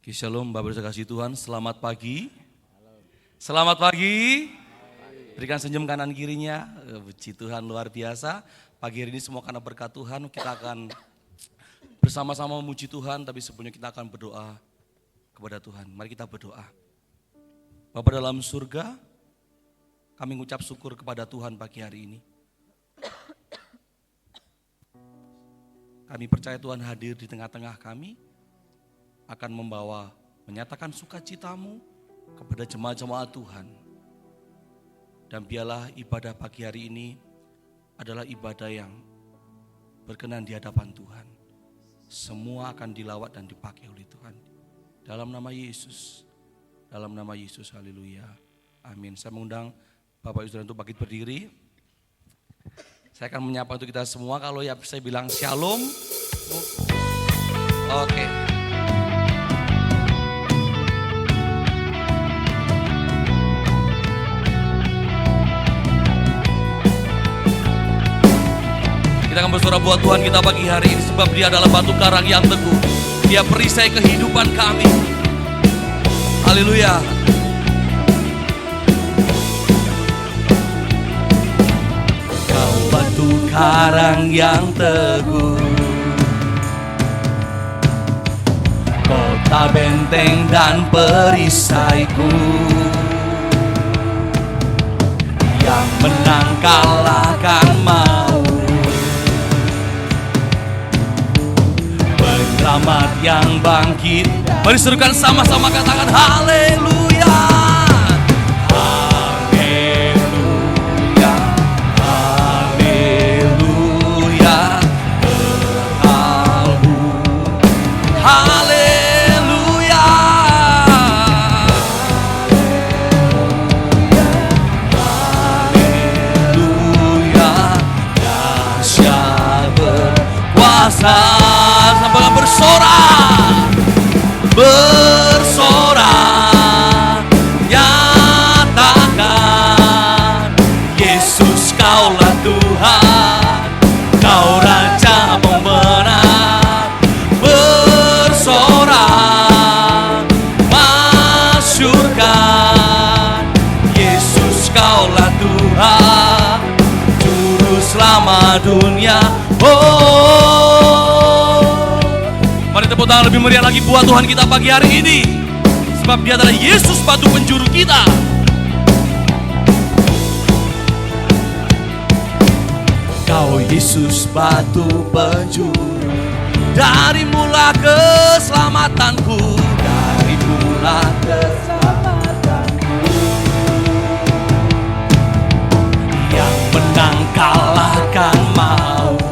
Shalom, Bapak Ibu kasih Tuhan, selamat pagi. Selamat pagi. Berikan senyum kanan kirinya, puji Tuhan luar biasa. Pagi hari ini semua karena berkat Tuhan, kita akan bersama-sama memuji Tuhan, tapi sebelumnya kita akan berdoa kepada Tuhan. Mari kita berdoa. Bapa dalam surga, kami mengucap syukur kepada Tuhan pagi hari ini. Kami percaya Tuhan hadir di tengah-tengah kami, akan menyatakan sukacitamu kepada jemaat-jemaat Tuhan. Dan biarlah ibadah pagi hari ini adalah ibadah yang berkenan di hadapan Tuhan. Semua akan dilawat dan dipakai oleh Tuhan. Dalam nama Yesus, haleluya, amin. Saya mengundang Bapak Ibu Saudara untuk bangkit berdiri. Saya akan menyapa untuk kita semua, kalau ya saya bilang shalom. Oke. Kita akan bersorak buat Tuhan kita pagi hari ini, sebab Dia adalah batu karang yang teguh. Dia perisai kehidupan kami. Haleluya. Kau batu karang yang teguh, kota benteng dan perisaiku, yang menang kalahkan maut, penyelamat yang bangkit. Mari serukan sama-sama, katakan haleluya. Haleluya, haleluya, berkalbu. Haleluya, haleluya, dahsyat berkuasa. Sampai bersorak, bersorak, nyatakan Yesus kaulah Tuhan, kau Raja pembenar. Bersorak, masyurkan Yesus kaulah Tuhan, Juru Selamat dunia. Mari tepuk tangan lebih meriah lagi buat Tuhan kita pagi hari ini, sebab Dia adalah Yesus batu penjuru kita. Kau Yesus batu penjuru, dari mula keselamatanku, dari mula keselamatanku, yang menang kalahkan maut,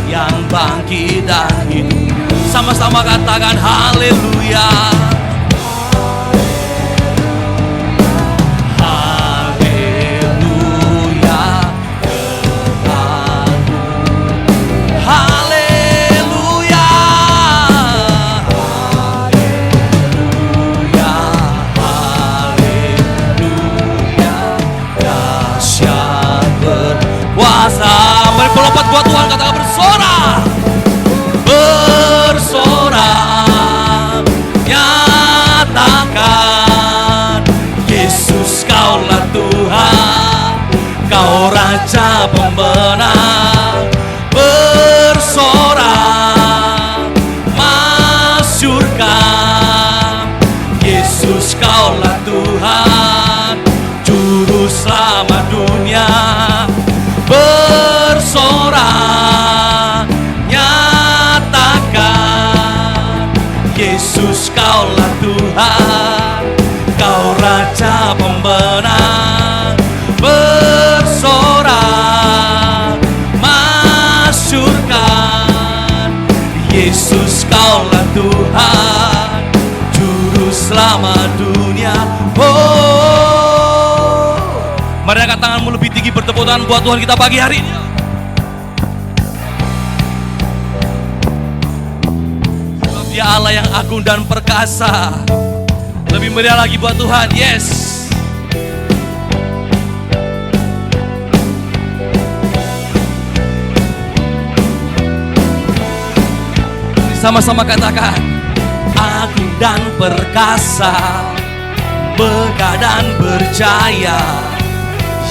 yang bangkit dan hidup. Sama-sama katakan haleluya. Haleluya, haleluya, haleluya, haleluya, dahsyat berkuasa. Mari melompat buat Tuhan, katakan bersorak, bersorak, nyatakan Yesus kaulah Tuhan, kau Raja pembenar. Bersorak, masyurkan Yesus kaulah Tuhan, Juru Selamat dunia. Bersorak, nyatakan Yesus kaulah Tuhan, kau Raja pembenar. Bersorak, masyurkan Yesus kaulah Tuhan, Juru Selamat dunia. Mari angkat tanganmu lebih tinggi, bertepuk tangan buat Tuhan kita pagi hari ini. Sebab Dia Allah yang agung dan perkasa. Lebih meriah lagi buat Tuhan, yes. Sama-sama katakan, agung dan perkasa, megah dan berjaya,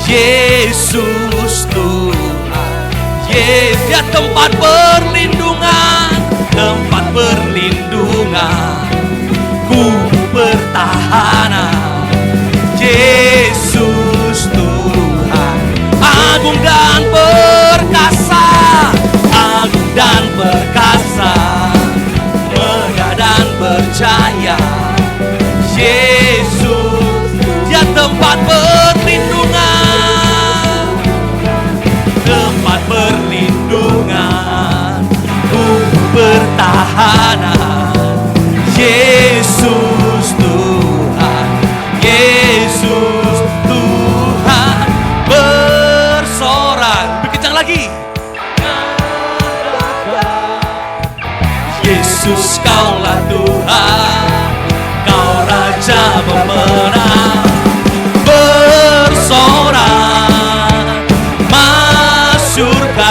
Yesus Tuhan. Dia tempat perlindungan, tempat perlindungan, ku pertahanan, Yesus Tuhan. Agung dan perkasa, agung dan perkasa, megah dan berjaya, Yesus. Dia tempat perlindungan, tempat perlindungan, pertahanan, Yesus Tuhan, Yesus Tuhan. Bersorak, lebih kencang lagi. Yesus, Kaulah Tuhan, Kau Raja pemenang. Bersorak, masyurkan,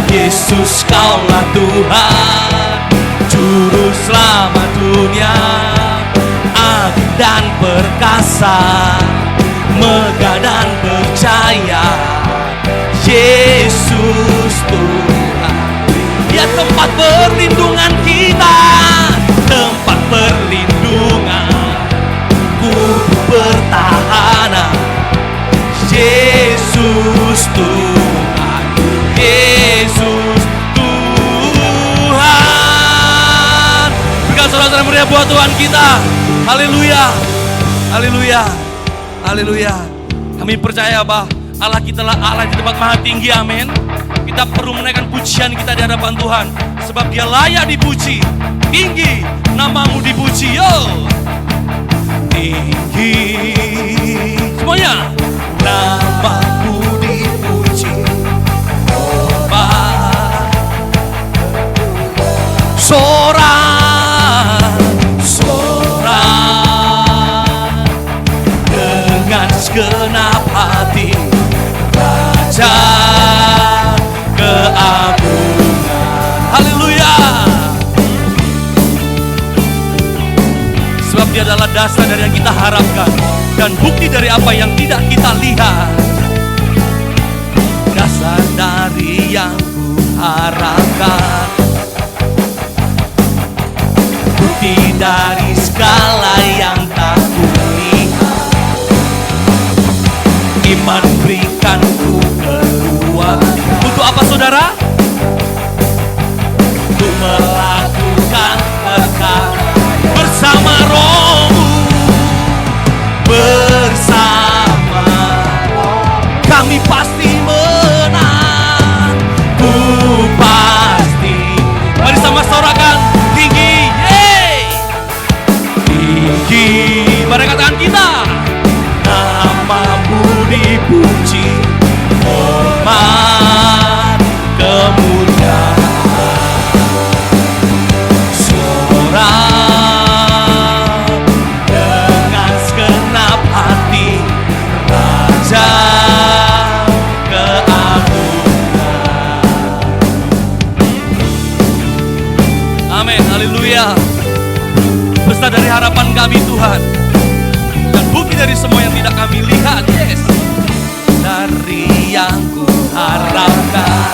Yesus, Kaulah Tuhan, Juru Selamat dunia. Agung dan perkasa, megah dan berjaya, Yesus Tuhan. Dia tempat perlindungan kita, tempat perlindungan, ku pertahanan, Yesus Tuhan, Yesus Tuhan. Berikan saudara-saudara meriah buat Tuhan kita. Haleluya, haleluya, haleluya. Kami percaya bahwa Allah kita lah Allah di tempat maha tinggi, amin. Kita perlu menaikkan pujian kita di hadapan Tuhan, sebab Dia layak dipuji. Tinggi namamu dipuji, yo. Tinggi semuanya, namamu dipuji. Hormat, sorak, sorak, dengan segenap hati, Raja keagungan. Haleluya. Sebab Dia adalah dasar dari yang kita harapkan dan bukti dari apa yang tidak kita lihat. Dasar dari yang ku harapkan, bukti dari segala yang tak ku lihat. Iman berikan ku kekuatan. Untuk apa saudara? Untuk melakukan perkara bersama Roh-Mu, bersama kami pasti menang. Ku pasti. Mari sama sorakan tinggi, yeay. Tinggi, mari katakan kita. Namamu dipuji, hormat, kemuliaan, sorak dengan segenap hati, Raja keagungan. Amin, haleluya. Besar dari harapan kami Tuhan, dan bukti dari semua yang tidak kami lihat, yes. Dari yang ku harapkan,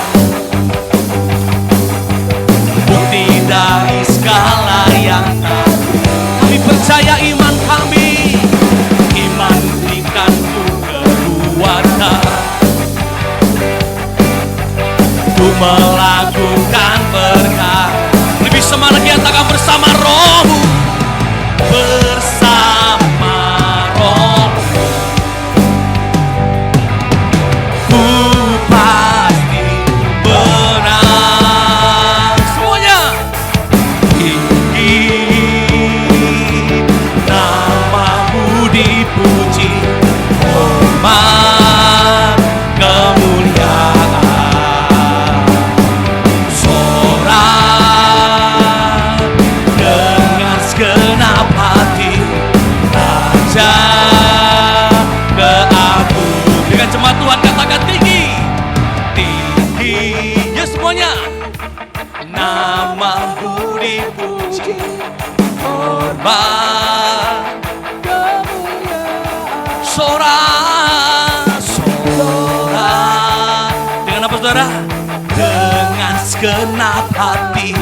bukti dari segala yang tak. Kami percaya iman kami, iman berikan ku kekuatan, ku melakukan perkara. Lebih semangat nyatakan bersama Roh-Mu, bersama Roh-Mu. Ku pasti menang. Semuanya. Tinggi namamu dipuji, hormat, kemuliaan, sorak dengan segenap hati, Raja keagungan. Dengan jemaat Tuhan katakan tinggi, tinggi, ya semuanya. namamu dipuji, hormat, sorak, sorak. Dengan apa saudara? Dengan segenap hati,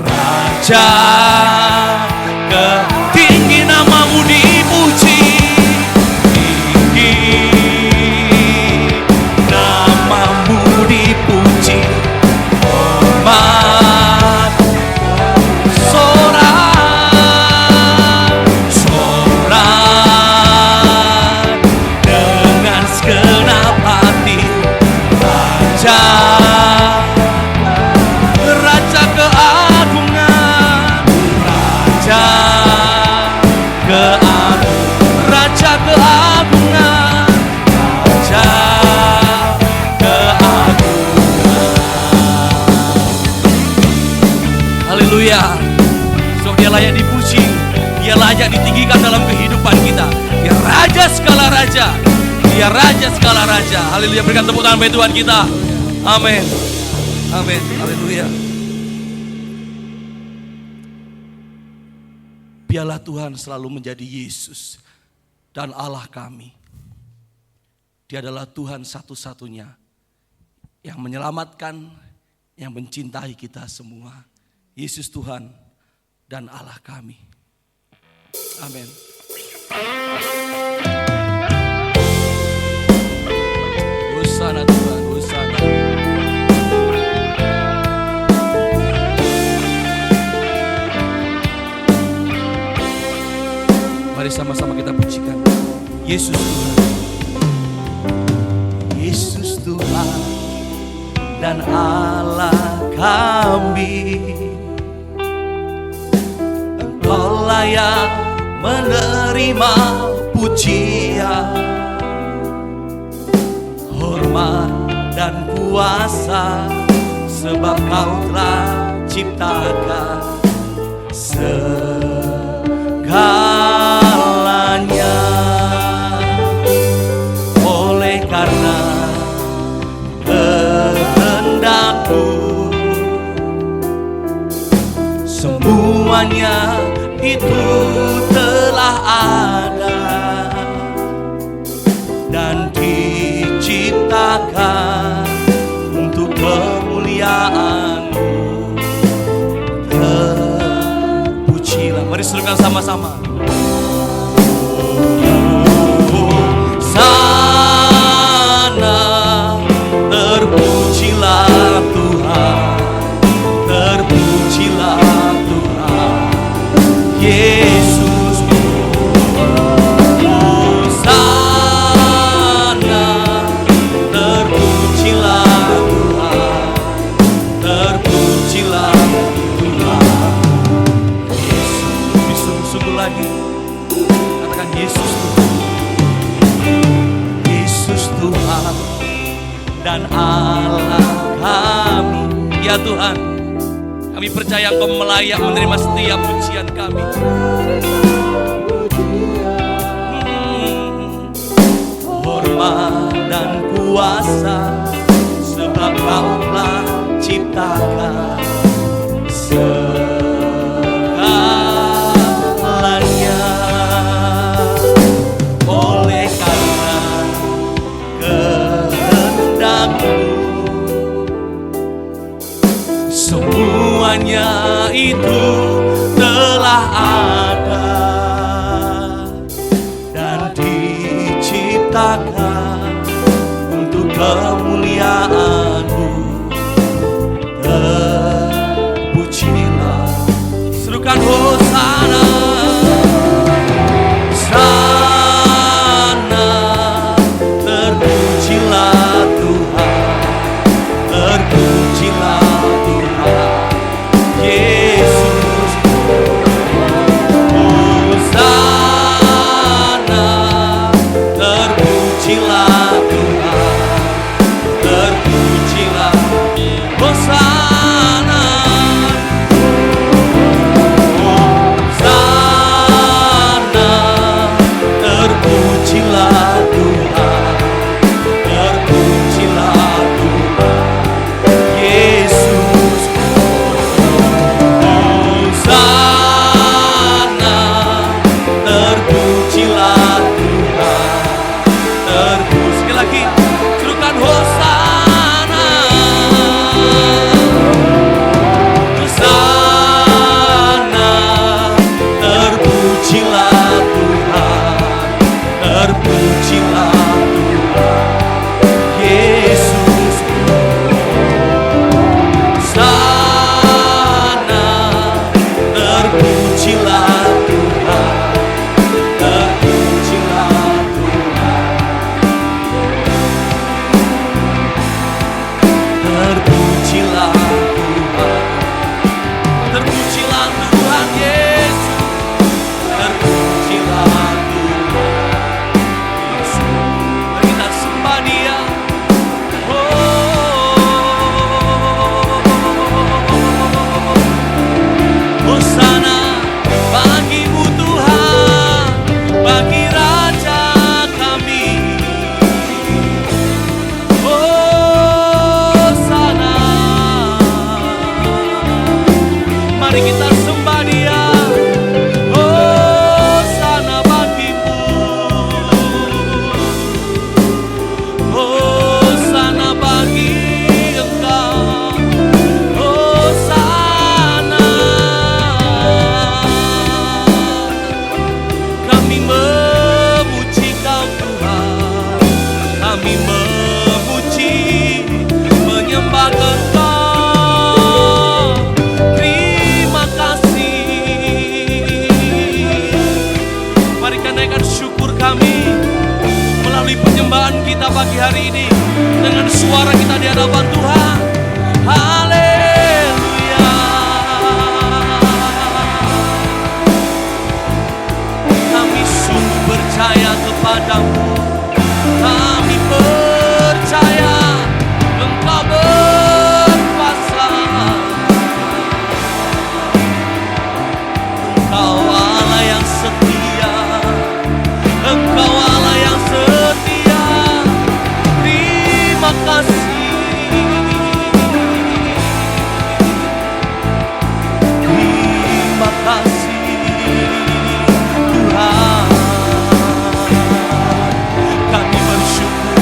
Raja, tinggi namamu dipuji, tinggi namamu dipuji, hormat, sorak, sorak. Dengan segenap hati, Raja, Raja keagungan, Raja keagungan, Raja keagungan, Raja keagungan. Haleluya. So dia layak dipuji, dia layak ditinggikan dalam kehidupan kita. Dia Raja segala raja, dia Raja segala raja. Haleluya. Berikan tepuk tangan bagi Tuhan kita. Amin. Amin. Haleluya. Biarlah Tuhan selalu menjadi Yesus dan Allah kami. Dia adalah Tuhan satu-satunya yang menyelamatkan, yang mencintai kita semua. Yesus Tuhan dan Allah kami. Amin. Hosana Tuhan, Hosana. Mari sama-sama kita pujikan Yesus Tuhan. Yesus Tuhan dan Allah kami, Engkau layak menerima pujian, hormat dan kuasa, sebab Kau telah ciptakan segalanya. Oleh karena kehendak-Mu, semuanya itu telah ada dan diciptakan untuk kemuliaan-Mu. Terpujilah, mari serukan sama-sama. Sana terpujilah Tuhan, terpujilah Tuhan Yesus. Hosana, terpujilah Tuhan, terpujilah Tuhan Yesus. Sungguh lagi katakan Yesus Tuhan, Yesus Tuhan dan Allah kami. Ya Tuhan, kami percaya Engkau melayak menerima setiap pujian kami. Hormat dan kuasa, sebab Kau telah ciptakan segalanya. Oleh karena kehendak-Mu, semuanya itu telah ada dan diciptakan untuk kemuliaan-Mu. Terpujilah, serukan Hosana. Sana terpujilah Tuhan, terpujilah Tuhan Yesus. Hosana terpujilah Tuhan, terpujilah di hadapan Tuhan. Haleluya. Kami sungguh percaya kepadamu. Kami percaya Engkau berkuasa. Engkau Allah yang setia. Engkau Allah yang setia. Terima kasih. Terima kasih Tuhan. Kami bersyukur.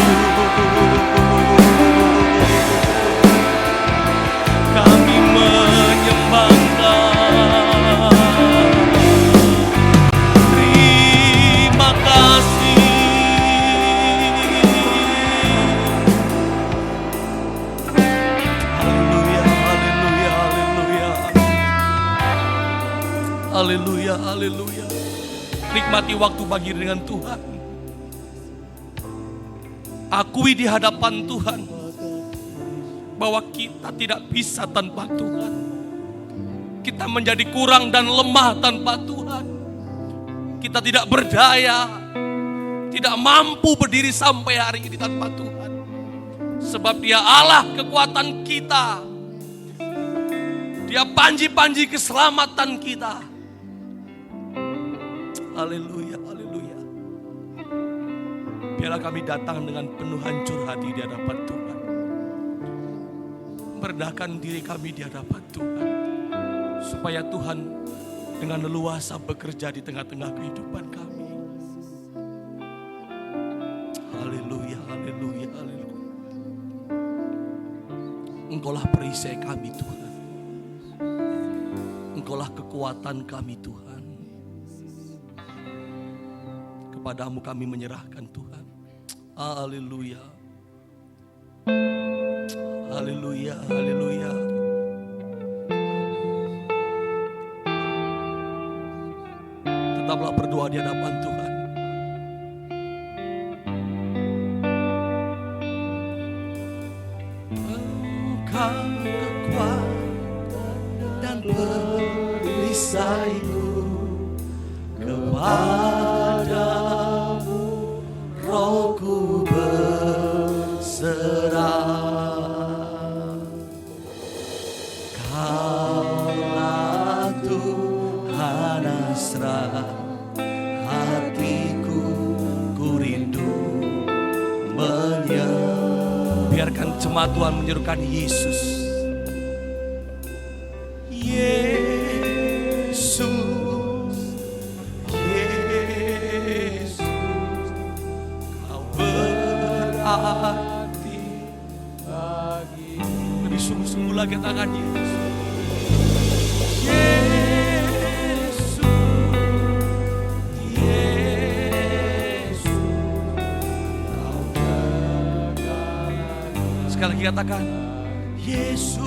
Kami menyembah Engkau. Terima kasih. Haleluya, haleluya, haleluya. Haleluya, haleluya. Nikmati waktu pagi dengan Tuhan. Akui di hadapan Tuhan bahwa kita tidak bisa tanpa Tuhan. Kita menjadi kurang dan lemah tanpa Tuhan. Kita tidak berdaya, tidak mampu berdiri sampai hari ini tanpa Tuhan. Sebab Dia Allah kekuatan kita. Dia panji-panji keselamatan kita. Haleluya, haleluya. Biarlah kami datang dengan penuh hancur hati di hadapan Tuhan. Merendahkan diri kami di hadapan Tuhan. Supaya Tuhan dengan leluasa bekerja di tengah-tengah kehidupan kami. Haleluya, haleluya, haleluya. Engkaulah perisai kami Tuhan. Engkaulah kekuatan kami Tuhan. Kepadamu kami menyerahkan Tuhan. Haleluya. Haleluya, haleluya. Tetaplah berdoa di hadapan Tuhan. Engkau kekuatan dan perisaiku, kepadamu rohku berserah. Kaulah Tuhan asra hatiku, ku rindu biarkan jemaat Tuhan menyerukan Yesus. Yesus, Yesus, Kau berarti bagiku. Lebih sungguh-sungguh lagi tangan Yesus. Yesus, Yesus, Kau berarti. Sekali lagi katakan Yesus.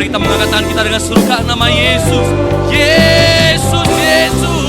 Mari kita mengangkat tangan kita dengan serukan nama Yesus. Yesus, Yesus.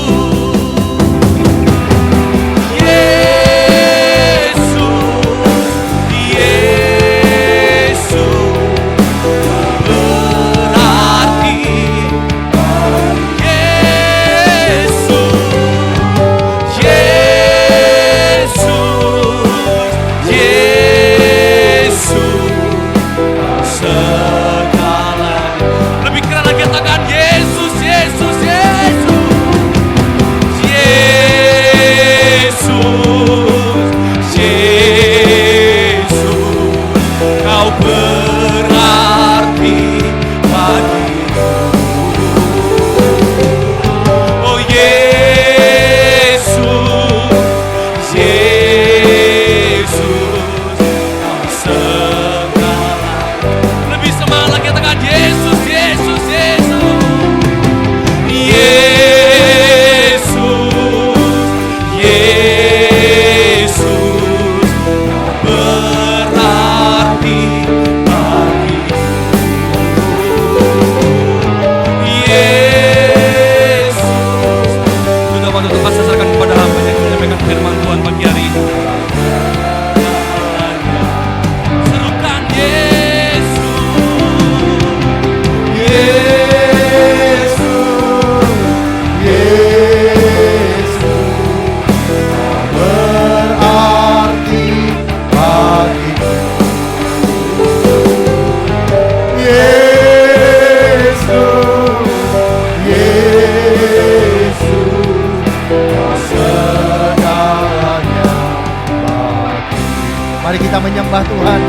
menyembah Tuhan.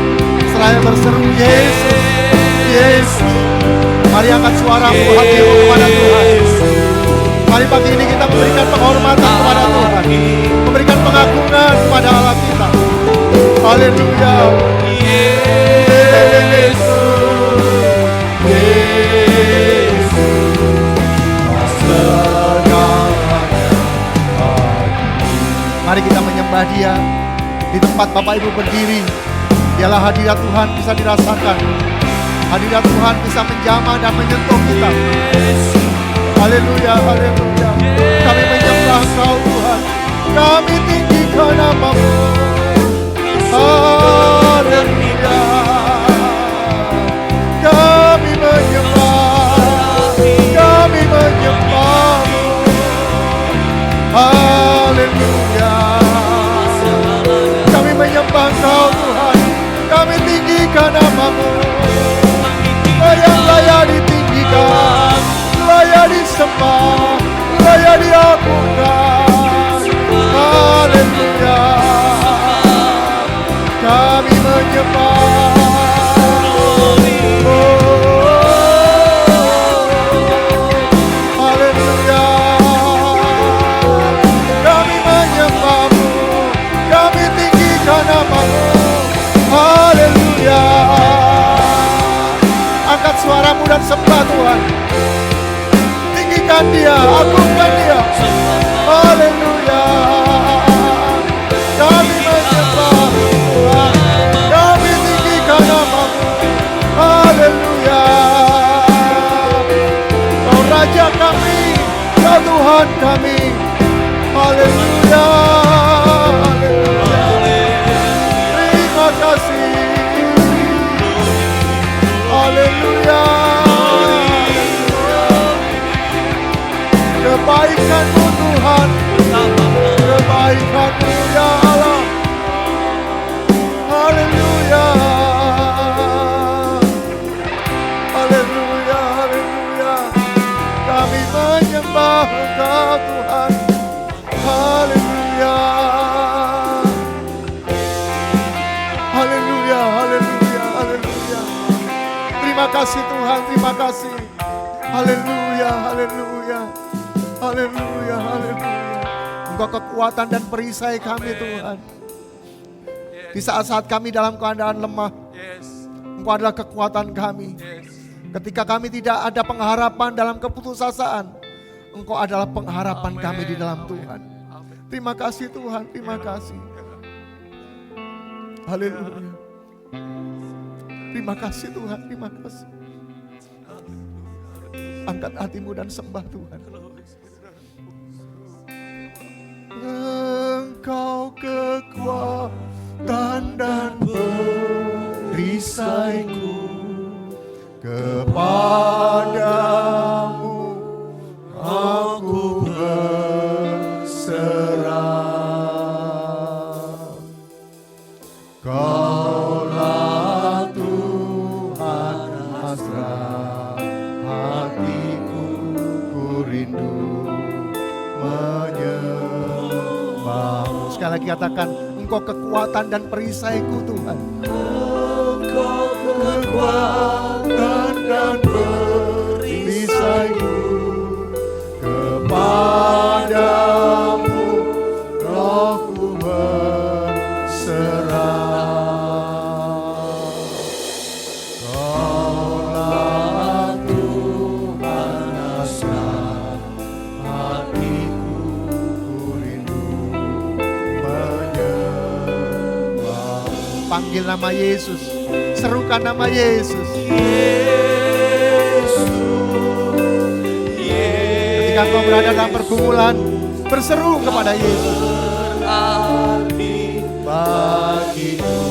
Seraya berseru Yesus, Yesus. Mari angkat suaramu, hatimu kepada Tuhan. Mari pagi ini kita memberikan penghormatan kepada Tuhan, memberikan pengagungan kepada Allah kita. Haleluya. Yesus, Yesus. Mari kita menyembah Dia. Di tempat Bapak Ibu berdiri, dialah hadirat Tuhan bisa dirasakan. Hadirat Tuhan bisa menjamah dan menyentuh kita. Haleluya, haleluya. Kami menyembah Engkau Tuhan. Kami tinggikan nama-Mu. Haleluya. Kami menyembah. Kami menyembah-Mu. Haleluya. Kami menyembah Engkau Tuhan. Kami tinggikan nama-Mu. Yang layak ditinggikan, layak disembah, layak diagungkan. Haleluya. Kami menyembah. Haleluya. Kami menyembah-Mu. Kami tinggikan nama-Mu. Haleluya. Angkat suaramu dan sembah Tuhan. Tinggikan Dia, agungkan Dia. Haleluya. Kami menyembah Tuhan. Kami tinggikan nama-Mu. Haleluya. Kau Raja kami, Kau Tuhan kami. Haleluya. Terima kasih. Haleluya. Kebaikan-Mu Tuhan, kebaikan-Mu ya Allah. Haleluya. Haleluya, haleluya. Kami menyembah Engkau Tuhan. Haleluya. Haleluya, haleluya, haleluya. Terima kasih Tuhan, terima kasih. Haleluya, haleluya. Haleluya, haleluya. Engkau kekuatan dan perisai kami Tuhan. Di saat-saat kami dalam keadaan lemah, Engkau adalah kekuatan kami. Ketika kami tidak ada pengharapan dalam keputusasaan, Engkau adalah pengharapan kami di dalam Tuhan. Terima kasih Tuhan, terima kasih. Haleluya. Terima kasih Tuhan, terima kasih. Angkat hatimu dan sembah Tuhan. Engkau kekuatan dan perisaiku, kepadamu aku berserah. Kaulah Tuhan hasrat hatiku, ku rindu menyembahmu. Sekali lagi katakan, Engkau kekuatan dan perisaiku Tuhan. Engkau kekuatan dan perisaiku, kepadamu rohku berserah. Kaulah Tuhan hasrat hatiku, ku rindu menyembah. Panggil nama Yesus, serukan nama Yesus. Ketika kau berada dalam pergumulan, berseru kepada Yesus. Bagiku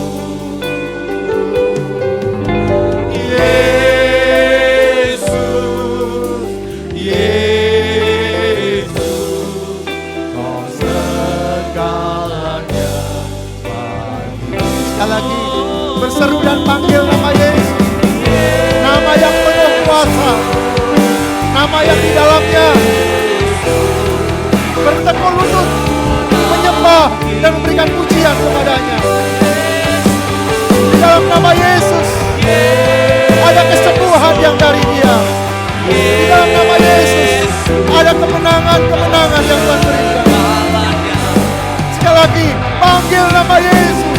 Yesus, Yesus, kau segalanya bagiku. Sekali lagi, berseru dan panggil nama Yesus. Nama yang penuh kuasa, nama yang di dalamnya bertekuk lutut, menyembah dan memberikan pujian kepadanya. Di dalam nama Yesus ada kesembuhan yang dari Dia. Di dalam nama Yesus ada kemenangan-kemenangan yang Tuhan berikan. Sekali lagi, panggil nama Yesus.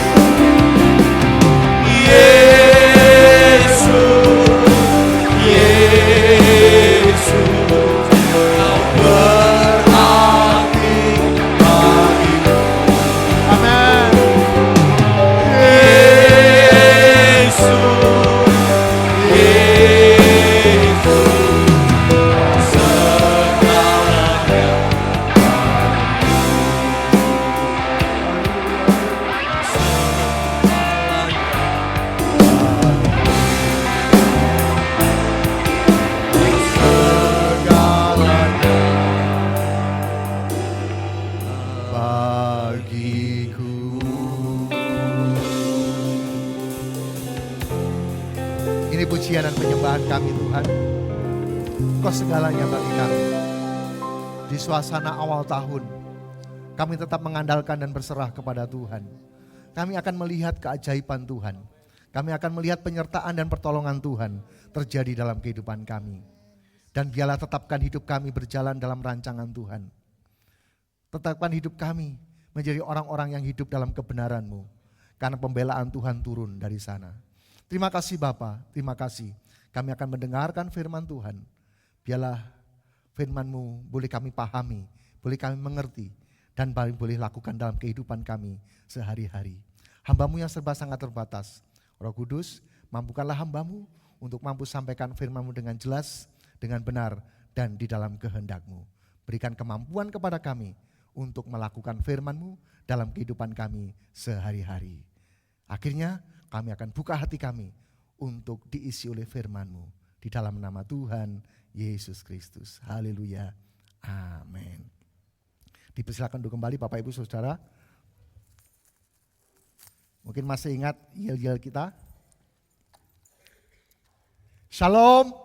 Pujian dan penyembahan kami Tuhan, Kau segalanya bagi kami. Di suasana awal tahun, kami tetap mengandalkan dan berserah kepada Tuhan. Kami akan melihat keajaiban Tuhan. Kami akan melihat penyertaan dan pertolongan Tuhan terjadi dalam kehidupan kami. Dan biarlah tetapkan hidup kami berjalan dalam rancangan Tuhan. Tetapkan hidup kami menjadi orang-orang yang hidup dalam kebenaran-Mu, karena pembelaan Tuhan turun dari sana. Terima kasih Bapa, terima kasih. Kami akan mendengarkan firman Tuhan. Biarlah firman-Mu boleh kami pahami, boleh kami mengerti, dan boleh lakukan dalam kehidupan kami sehari-hari. Hamba-Mu yang serba sangat terbatas, Roh Kudus, mampukanlah hamba-Mu untuk mampu sampaikan firman-Mu dengan jelas, dengan benar, dan di dalam kehendak-Mu. Berikan kemampuan kepada kami untuk melakukan firman-Mu dalam kehidupan kami sehari-hari. Akhirnya, kami akan buka hati kami untuk diisi oleh firman-Mu. Di dalam nama Tuhan Yesus Kristus. Haleluya. Amin. Dipersilakan untuk kembali Bapak Ibu Saudara. Mungkin masih ingat yel-yel kita. Shalom.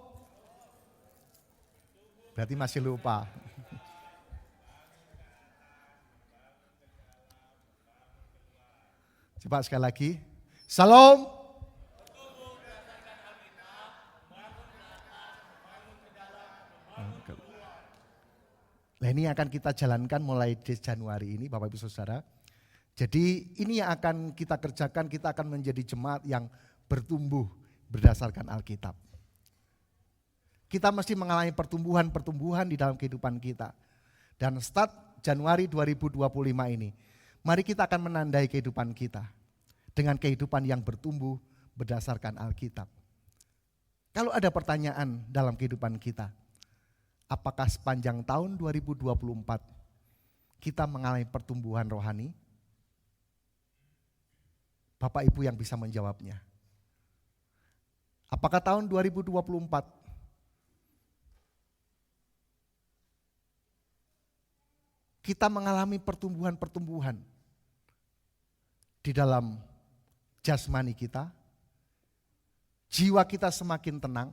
Berarti masih lupa. Coba sekali lagi. Shalom. Nah, ini akan kita jalankan mulai di Januari ini Bapak Ibu Saudara. Jadi ini yang akan kita kerjakan, kita akan menjadi jemaat yang bertumbuh berdasarkan Alkitab. Kita mesti mengalami pertumbuhan-pertumbuhan di dalam kehidupan kita. Dan start Januari 2025 ini, mari kita akan menandai kehidupan kita dengan kehidupan yang bertumbuh berdasarkan Alkitab. Kalau ada pertanyaan dalam kehidupan kita, apakah sepanjang tahun 2024 kita mengalami pertumbuhan rohani? Bapak Ibu yang bisa menjawabnya. Apakah tahun 2024 kita mengalami pertumbuhan-pertumbuhan di dalam jasmani kita, jiwa kita semakin tenang,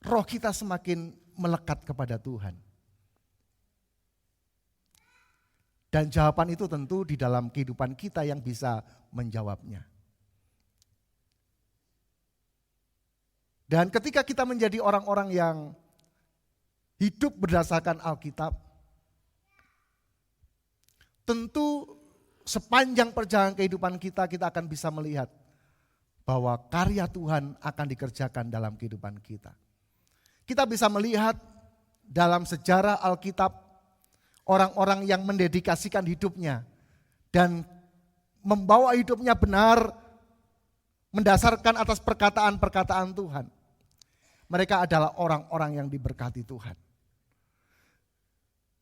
roh kita semakin melekat kepada Tuhan. Dan jawaban itu tentu di dalam kehidupan kita yang bisa menjawabnya. Dan ketika kita menjadi orang-orang yang hidup berdasarkan Alkitab, tentu sepanjang perjalanan kehidupan kita, kita akan bisa melihat bahwa karya Tuhan akan dikerjakan dalam kehidupan kita. Kita bisa melihat dalam sejarah Alkitab, orang-orang yang mendedikasikan hidupnya dan membawa hidupnya benar mendasarkan atas perkataan-perkataan Tuhan. Mereka adalah orang-orang yang diberkati Tuhan.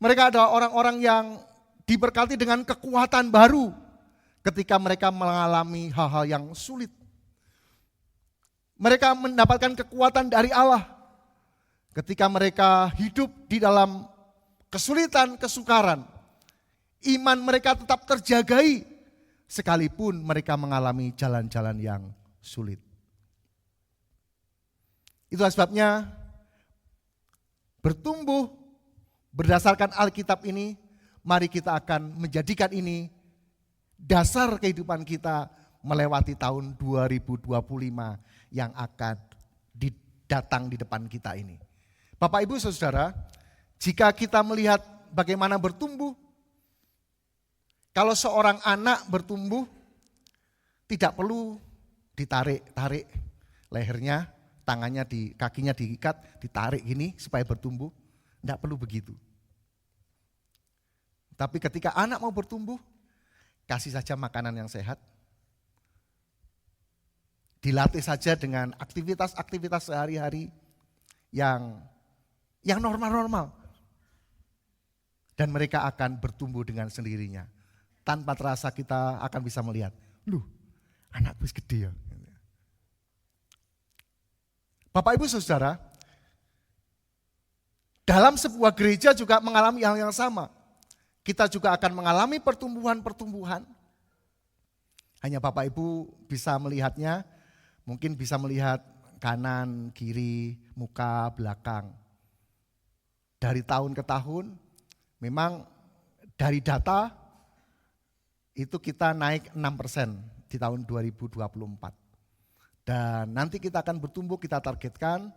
Mereka adalah orang-orang yang diberkati dengan kekuatan baru ketika mereka mengalami hal-hal yang sulit. Mereka mendapatkan kekuatan dari Allah ketika mereka hidup di dalam kesulitan, kesukaran. Iman mereka tetap terjagai sekalipun mereka mengalami jalan-jalan yang sulit. Itulah sebabnya bertumbuh berdasarkan Alkitab ini, mari kita akan menjadikan ini dasar kehidupan kita melewati tahun 2025 yang akan datang di depan kita ini. Bapak Ibu Saudara, jika kita melihat bagaimana bertumbuh, kalau seorang anak bertumbuh tidak perlu ditarik lehernya, tangannya kakinya diikat, ditarik gini supaya bertumbuh, tidak perlu begitu. Tapi ketika anak mau bertumbuh, kasih saja makanan yang sehat, dilatih saja dengan aktivitas-aktivitas sehari-hari yang normal-normal. Dan mereka akan bertumbuh dengan sendirinya. Tanpa terasa kita akan bisa melihat, loh anak wis gede ya. Bapak Ibu Saudara, dalam sebuah gereja juga mengalami hal yang sama. Kita juga akan mengalami pertumbuhan-pertumbuhan. Hanya Bapak Ibu bisa melihatnya, mungkin bisa melihat kanan, kiri, muka, belakang. Dari tahun ke tahun, memang dari data itu kita naik 6% di tahun 2024. Dan nanti kita akan bertumbuh, kita targetkan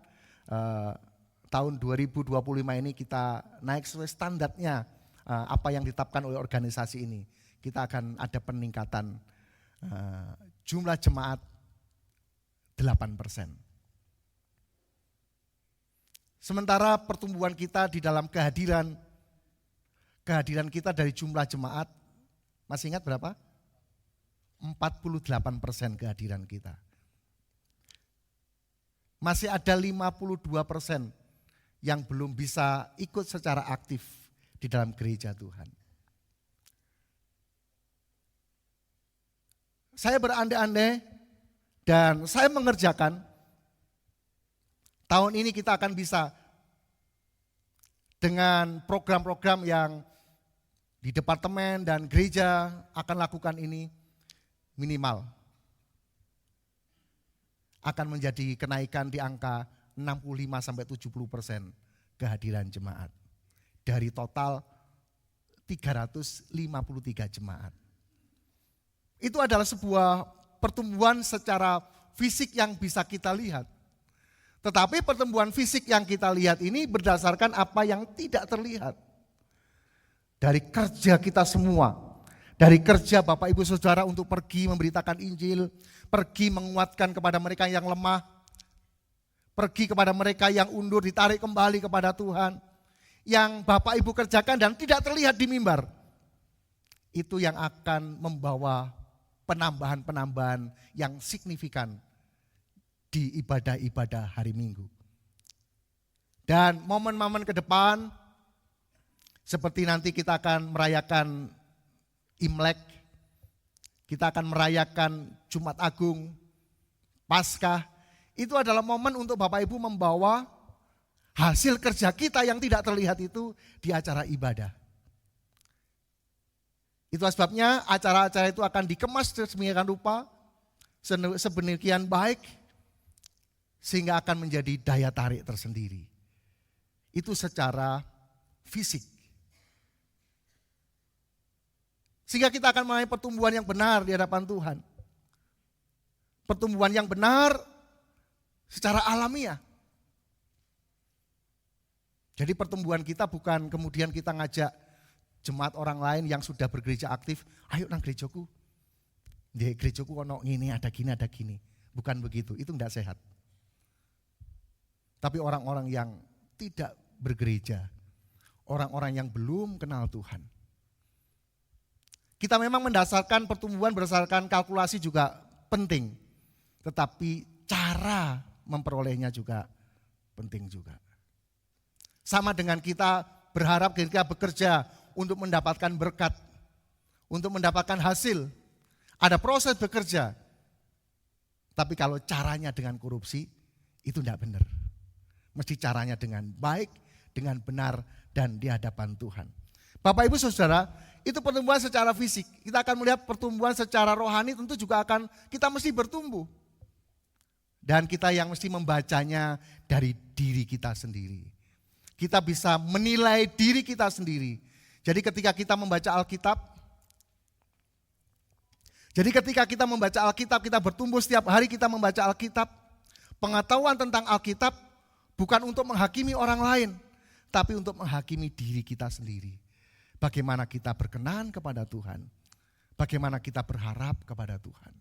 tahun 2025 ini kita naik sesuai standarnya apa yang ditetapkan oleh organisasi ini. Kita akan ada peningkatan jumlah jemaat 8%. Sementara pertumbuhan kita di dalam kehadiran kita dari jumlah jemaat, masih ingat berapa? 48% kehadiran kita. Masih ada 52% yang belum bisa ikut secara aktif di dalam gereja Tuhan. Saya berandai-andai dan saya mengerjakan, tahun ini kita akan bisa dengan program-program yang di departemen dan gereja akan lakukan ini minimal akan menjadi kenaikan di angka 65-70% kehadiran jemaat dari total 353 jemaat. Itu adalah sebuah pertumbuhan secara fisik yang bisa kita lihat. Tetapi pertumbuhan fisik yang kita lihat ini berdasarkan apa yang tidak terlihat. Dari kerja kita semua, dari kerja Bapak Ibu Saudara untuk pergi memberitakan Injil, pergi menguatkan kepada mereka yang lemah, pergi kepada mereka yang undur, ditarik kembali kepada Tuhan, yang Bapak Ibu kerjakan dan tidak terlihat di mimbar, itu yang akan membawa penambahan-penambahan yang signifikan di ibadah-ibadah hari Minggu. Dan momen-momen ke depan, seperti nanti kita akan merayakan Imlek, kita akan merayakan Jumat Agung, Paskah, itu adalah momen untuk Bapak Ibu membawa hasil kerja kita yang tidak terlihat itu di acara ibadah. Itu sebabnya acara-acara itu akan dikemas sedemikian rupa, sedemikian baik, sehingga akan menjadi daya tarik tersendiri. Itu secara fisik. Sehingga kita akan mengalami pertumbuhan yang benar di hadapan Tuhan. Pertumbuhan yang benar secara alamiah. Jadi pertumbuhan kita bukan kemudian kita ngajak jemaat orang lain yang sudah bergereja aktif, ayo nang gerejaku. Di gerejaku ono ngene, ada gini. Bukan begitu, itu enggak sehat. Tapi orang-orang yang tidak bergereja, orang-orang yang belum kenal Tuhan. Kita memang mendasarkan pertumbuhan berdasarkan kalkulasi juga penting. Tetapi cara memperolehnya juga penting juga. Sama dengan kita berharap ketika bekerja untuk mendapatkan berkat, untuk mendapatkan hasil. Ada proses bekerja. Tapi kalau caranya dengan korupsi, itu tidak benar. Mesti caranya dengan baik, dengan benar, dan di hadapan Tuhan. Bapak Ibu Saudara, itu pertumbuhan secara fisik. Kita akan melihat pertumbuhan secara rohani tentu juga akan, kita mesti bertumbuh. Dan kita yang mesti membacanya dari diri kita sendiri. Kita bisa menilai diri kita sendiri. Jadi ketika kita membaca Alkitab, kita bertumbuh setiap hari kita membaca Alkitab. Pengetahuan tentang Alkitab bukan untuk menghakimi orang lain, tapi untuk menghakimi diri kita sendiri. Bagaimana kita berkenan kepada Tuhan, bagaimana kita berharap kepada Tuhan.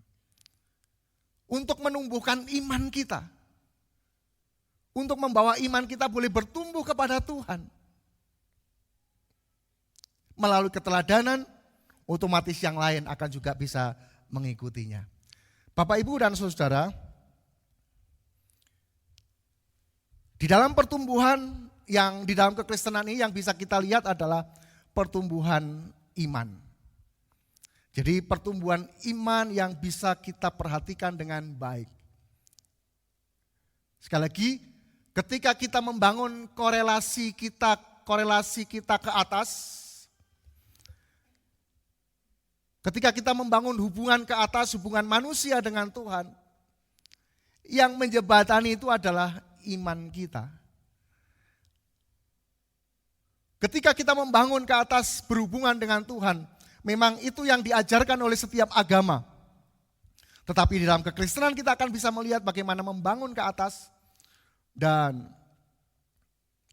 Untuk menumbuhkan iman kita. Untuk membawa iman kita boleh bertumbuh kepada Tuhan. Melalui keteladanan, otomatis yang lain akan juga bisa mengikutinya. Bapak, Ibu, dan Saudara, di dalam pertumbuhan yang di dalam kekristenan ini yang bisa kita lihat adalah pertumbuhan iman. Jadi pertumbuhan iman yang bisa kita perhatikan dengan baik. Sekali lagi, ketika kita membangun korelasi kita ke atas, ketika kita membangun hubungan ke atas, hubungan manusia dengan Tuhan, yang menjembatani itu adalah iman kita. Ketika kita membangun ke atas berhubungan dengan Tuhan, memang itu yang diajarkan oleh setiap agama. Tetapi di dalam kekristenan kita akan bisa melihat bagaimana membangun ke atas. Dan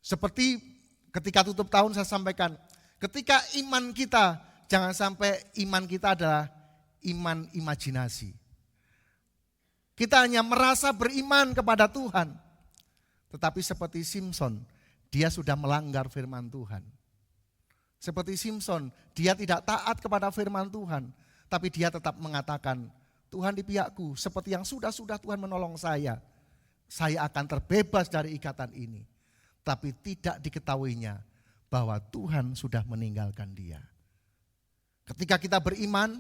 seperti ketika tutup tahun saya sampaikan, ketika iman kita, jangan sampai iman kita adalah iman imajinasi. Kita hanya merasa beriman kepada Tuhan. Tetapi seperti Simson, dia sudah melanggar firman Tuhan. Seperti Simson, dia tidak taat kepada firman Tuhan. Tapi dia tetap mengatakan, Tuhan di pihakku, seperti yang sudah Tuhan menolong saya akan terbebas dari ikatan ini. Tapi tidak diketahuinya bahwa Tuhan sudah meninggalkan dia. Ketika kita beriman,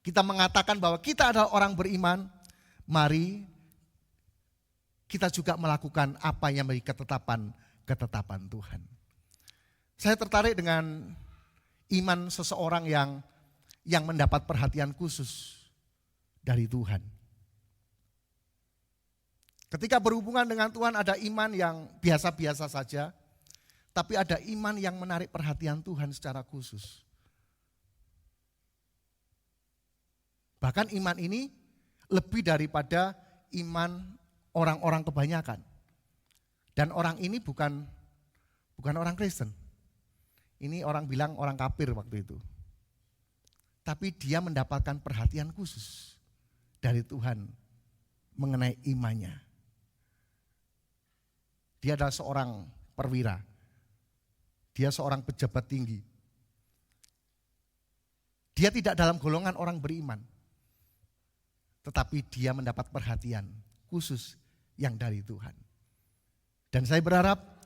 kita mengatakan bahwa kita adalah orang beriman, mari kita juga melakukan apa yang menjadi ketetapan Tuhan. Saya tertarik dengan iman seseorang yang mendapat perhatian khusus dari Tuhan. Ketika berhubungan dengan Tuhan ada iman yang biasa-biasa saja, tapi ada iman yang menarik perhatian Tuhan secara khusus. Bahkan iman ini lebih daripada iman orang-orang kebanyakan. Dan orang ini bukan orang Kristen. Ini orang bilang orang kafir waktu itu. Tapi dia mendapatkan perhatian khusus dari Tuhan mengenai imannya. Dia adalah seorang perwira. Dia seorang pejabat tinggi. Dia tidak dalam golongan orang beriman. Tetapi dia mendapat perhatian khusus yang dari Tuhan. Dan saya berharap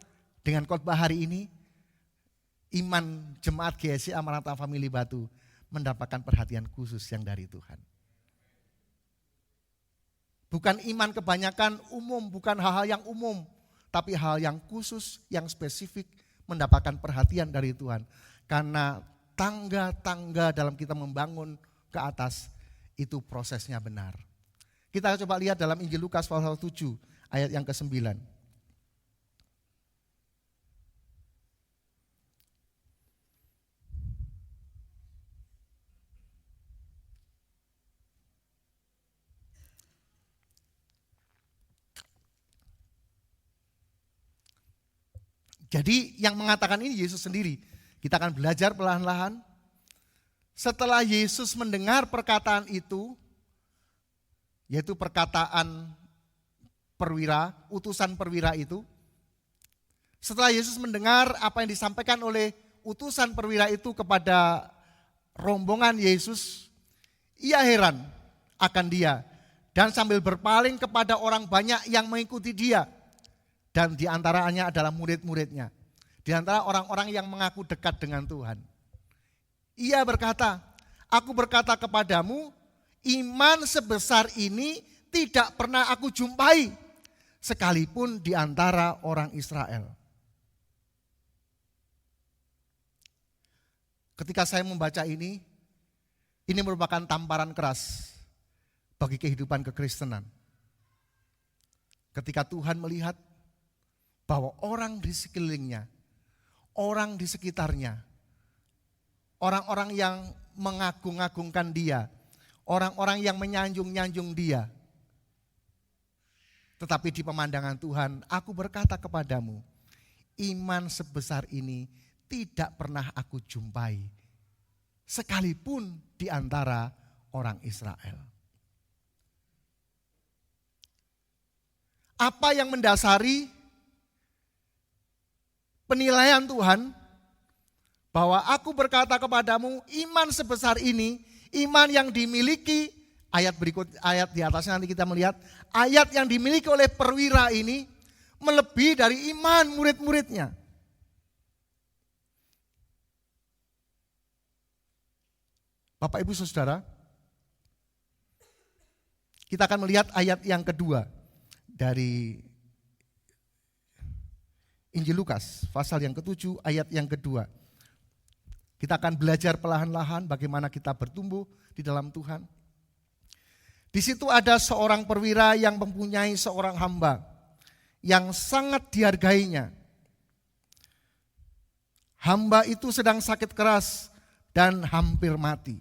dengan khotbah hari ini, iman jemaat GSCA Maranatha Family Batu mendapatkan perhatian khusus yang dari Tuhan. Bukan iman kebanyakan umum, bukan hal-hal yang umum, tapi hal yang khusus, yang spesifik mendapatkan perhatian dari Tuhan. Karena tangga-tangga dalam kita membangun ke atas, itu prosesnya benar. Kita coba lihat dalam Injil Lukas pasal 7 ayat yang ke-9. Jadi yang mengatakan ini Yesus sendiri. Kita akan belajar perlahan-lahan. Setelah Yesus mendengar perkataan itu, yaitu perkataan perwira, utusan perwira itu. Setelah Yesus mendengar apa yang disampaikan oleh utusan perwira itu kepada rombongan Yesus, ia heran akan dia. Dan sambil berpaling kepada orang banyak yang mengikuti dia. Dan di antaranya adalah murid-muridnya. Di antara orang-orang yang mengaku dekat dengan Tuhan. Ia berkata, aku berkata kepadamu, iman sebesar ini tidak pernah aku jumpai. Sekalipun di antara orang Israel. Ketika saya membaca ini merupakan tamparan keras bagi kehidupan kekristenan. Ketika Tuhan melihat bahwa orang di sekelilingnya, orang di sekitarnya, orang-orang yang mengagung-agungkan dia, orang-orang yang menyanjung-nyanjung dia. Tetapi di pemandangan Tuhan, aku berkata kepadamu, iman sebesar ini tidak pernah aku jumpai, sekalipun di antara orang Israel. Apa yang mendasari penilaian Tuhan bahwa aku berkata kepadamu iman sebesar ini, iman yang dimiliki, ayat berikut, ayat di atasnya nanti kita melihat, ayat yang dimiliki oleh perwira ini melebihi dari iman murid-muridnya. Bapak Ibu Saudara, kita akan melihat ayat yang kedua dari Injil Lukas, pasal yang ke-7, ayat yang kedua. Kita akan belajar perlahan-lahan bagaimana kita bertumbuh di dalam Tuhan. Di situ ada seorang perwira yang mempunyai seorang hamba yang sangat dihargainya. Hamba itu sedang sakit keras dan hampir mati.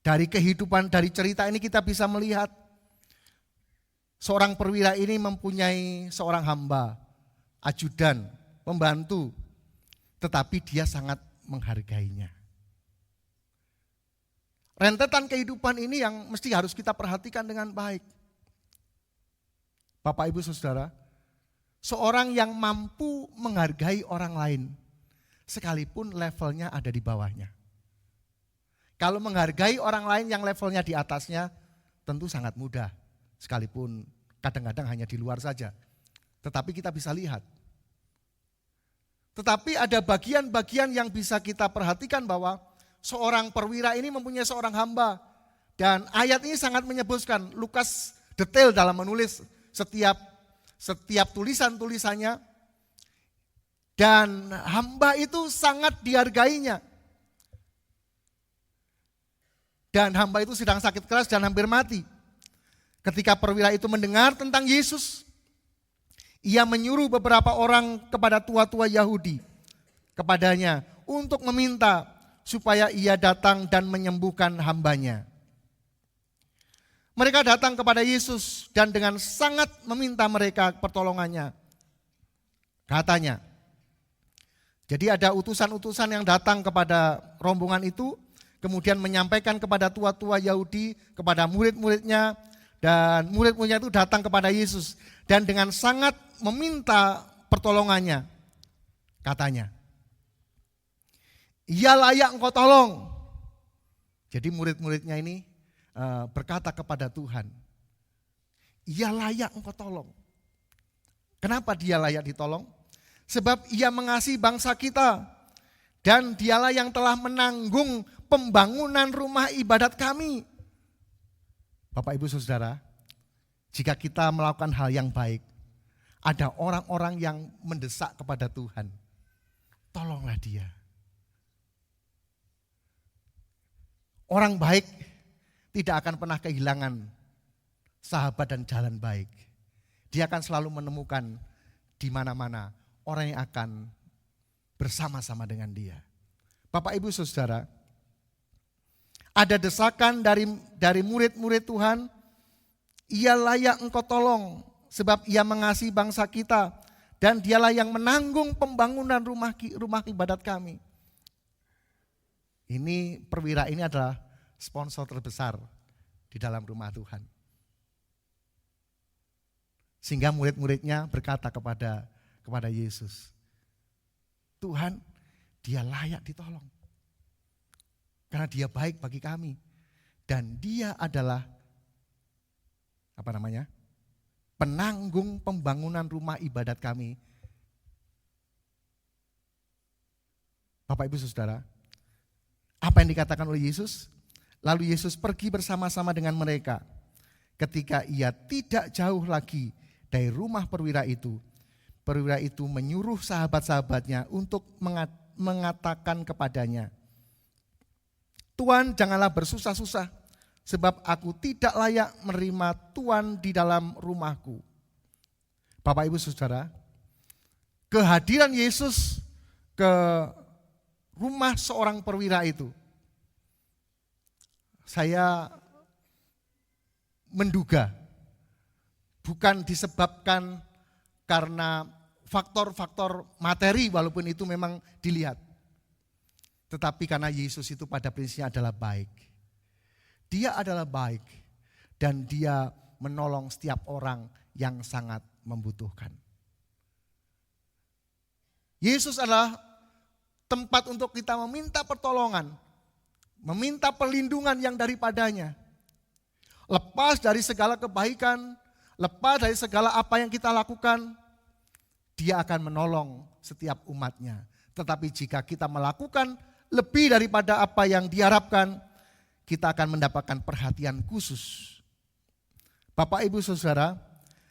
Dari kehidupan, dari cerita ini kita bisa melihat seorang perwira ini mempunyai seorang hamba, ajudan, pembantu, tetapi dia sangat menghargainya. Rentetan kehidupan ini yang mesti harus kita perhatikan dengan baik. Bapak Ibu Saudara, seorang yang mampu menghargai orang lain, sekalipun levelnya ada di bawahnya. Kalau menghargai orang lain yang levelnya di atasnya, tentu sangat mudah, sekalipun kadang-kadang hanya di luar saja. Tetapi kita bisa lihat. Tetapi ada bagian-bagian yang bisa kita perhatikan bahwa seorang perwira ini mempunyai seorang hamba. Dan ayat ini sangat menyebutkan, Lukas detail dalam menulis setiap tulisan-tulisannya. Dan hamba itu sangat dihargainya. Dan hamba itu sedang sakit keras dan hampir mati. Ketika perwira itu mendengar tentang Yesus, ia menyuruh beberapa orang kepada tua-tua Yahudi kepadanya untuk meminta supaya ia datang dan menyembuhkan hambanya. Mereka datang kepada Yesus dan dengan sangat meminta mereka pertolongannya. Katanya, jadi ada utusan-utusan yang datang kepada rombongan itu, kemudian menyampaikan kepada tua-tua Yahudi, kepada murid-muridnya, dan murid-muridnya itu datang kepada Yesus. Dan dengan sangat meminta pertolongannya, katanya, ia layak engkau tolong. Jadi murid-muridnya ini berkata kepada Tuhan, ia layak engkau tolong. Kenapa dia layak ditolong? sebab Ia mengasihi bangsa kita, dan Dialah yang telah menanggung pembangunan rumah ibadat kami. Bapak, Ibu, Saudara, jika kita melakukan hal yang baik, ada orang-orang yang mendesak kepada Tuhan, tolonglah dia. Orang baik tidak akan pernah kehilangan sahabat dan jalan baik. Dia akan selalu menemukan di mana-mana orang yang akan bersama-sama dengan dia. Bapak, Ibu, Saudara, ada desakan dari murid-murid Tuhan, Ia layak engkau tolong sebab Ia mengasihi bangsa kita dan Dialah yang menanggung pembangunan rumah ibadat kami. Ini perwira ini adalah sponsor terbesar di dalam rumah Tuhan. Sehingga murid-muridnya berkata kepada Yesus, Tuhan, dia layak ditolong. Karena dia baik bagi kami. Dan dia adalah penanggung pembangunan rumah ibadat kami. Bapak, Ibu, Saudara, apa yang dikatakan oleh Yesus? Lalu Yesus pergi bersama-sama dengan mereka. Ketika Ia tidak jauh lagi dari rumah perwira itu menyuruh sahabat-sahabatnya untuk mengatakan kepadanya, Tuhan, janganlah bersusah-susah, sebab aku tidak layak menerima Tuhan di dalam rumahku. Bapak, Ibu, Saudara, kehadiran Yesus ke rumah seorang perwira itu, saya menduga bukan disebabkan karena faktor-faktor materi, walaupun itu memang dilihat. Tetapi karena Yesus itu pada prinsipnya adalah baik. Dia adalah baik dan dia menolong setiap orang yang sangat membutuhkan. Yesus adalah tempat untuk kita meminta pertolongan, meminta perlindungan yang daripadanya. Lepas dari segala kebaikan, lepas dari segala apa yang kita lakukan, dia akan menolong setiap umatnya. Tetapi jika kita melakukan lebih daripada apa yang diharapkan, kita akan mendapatkan perhatian khusus. Bapak, Ibu, Saudara,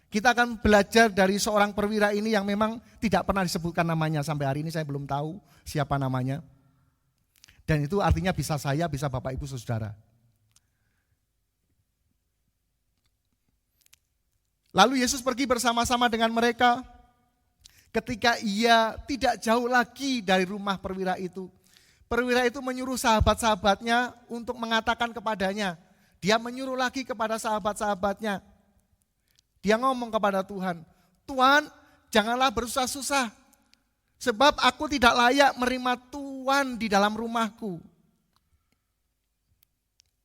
kita akan belajar dari seorang perwira ini yang memang tidak pernah disebutkan namanya. Sampai hari ini saya belum tahu siapa namanya. Dan itu artinya bisa saya, bisa Bapak, Ibu, Saudara. Lalu Yesus pergi bersama-sama dengan mereka. Ketika Ia tidak jauh lagi dari rumah perwira itu menyuruh sahabat-sahabatnya untuk mengatakan kepadanya. Dia menyuruh lagi kepada sahabat-sahabatnya. Dia ngomong kepada Tuhan, Tuhan, janganlah bersusah-susah, sebab aku tidak layak menerima Tuhan di dalam rumahku.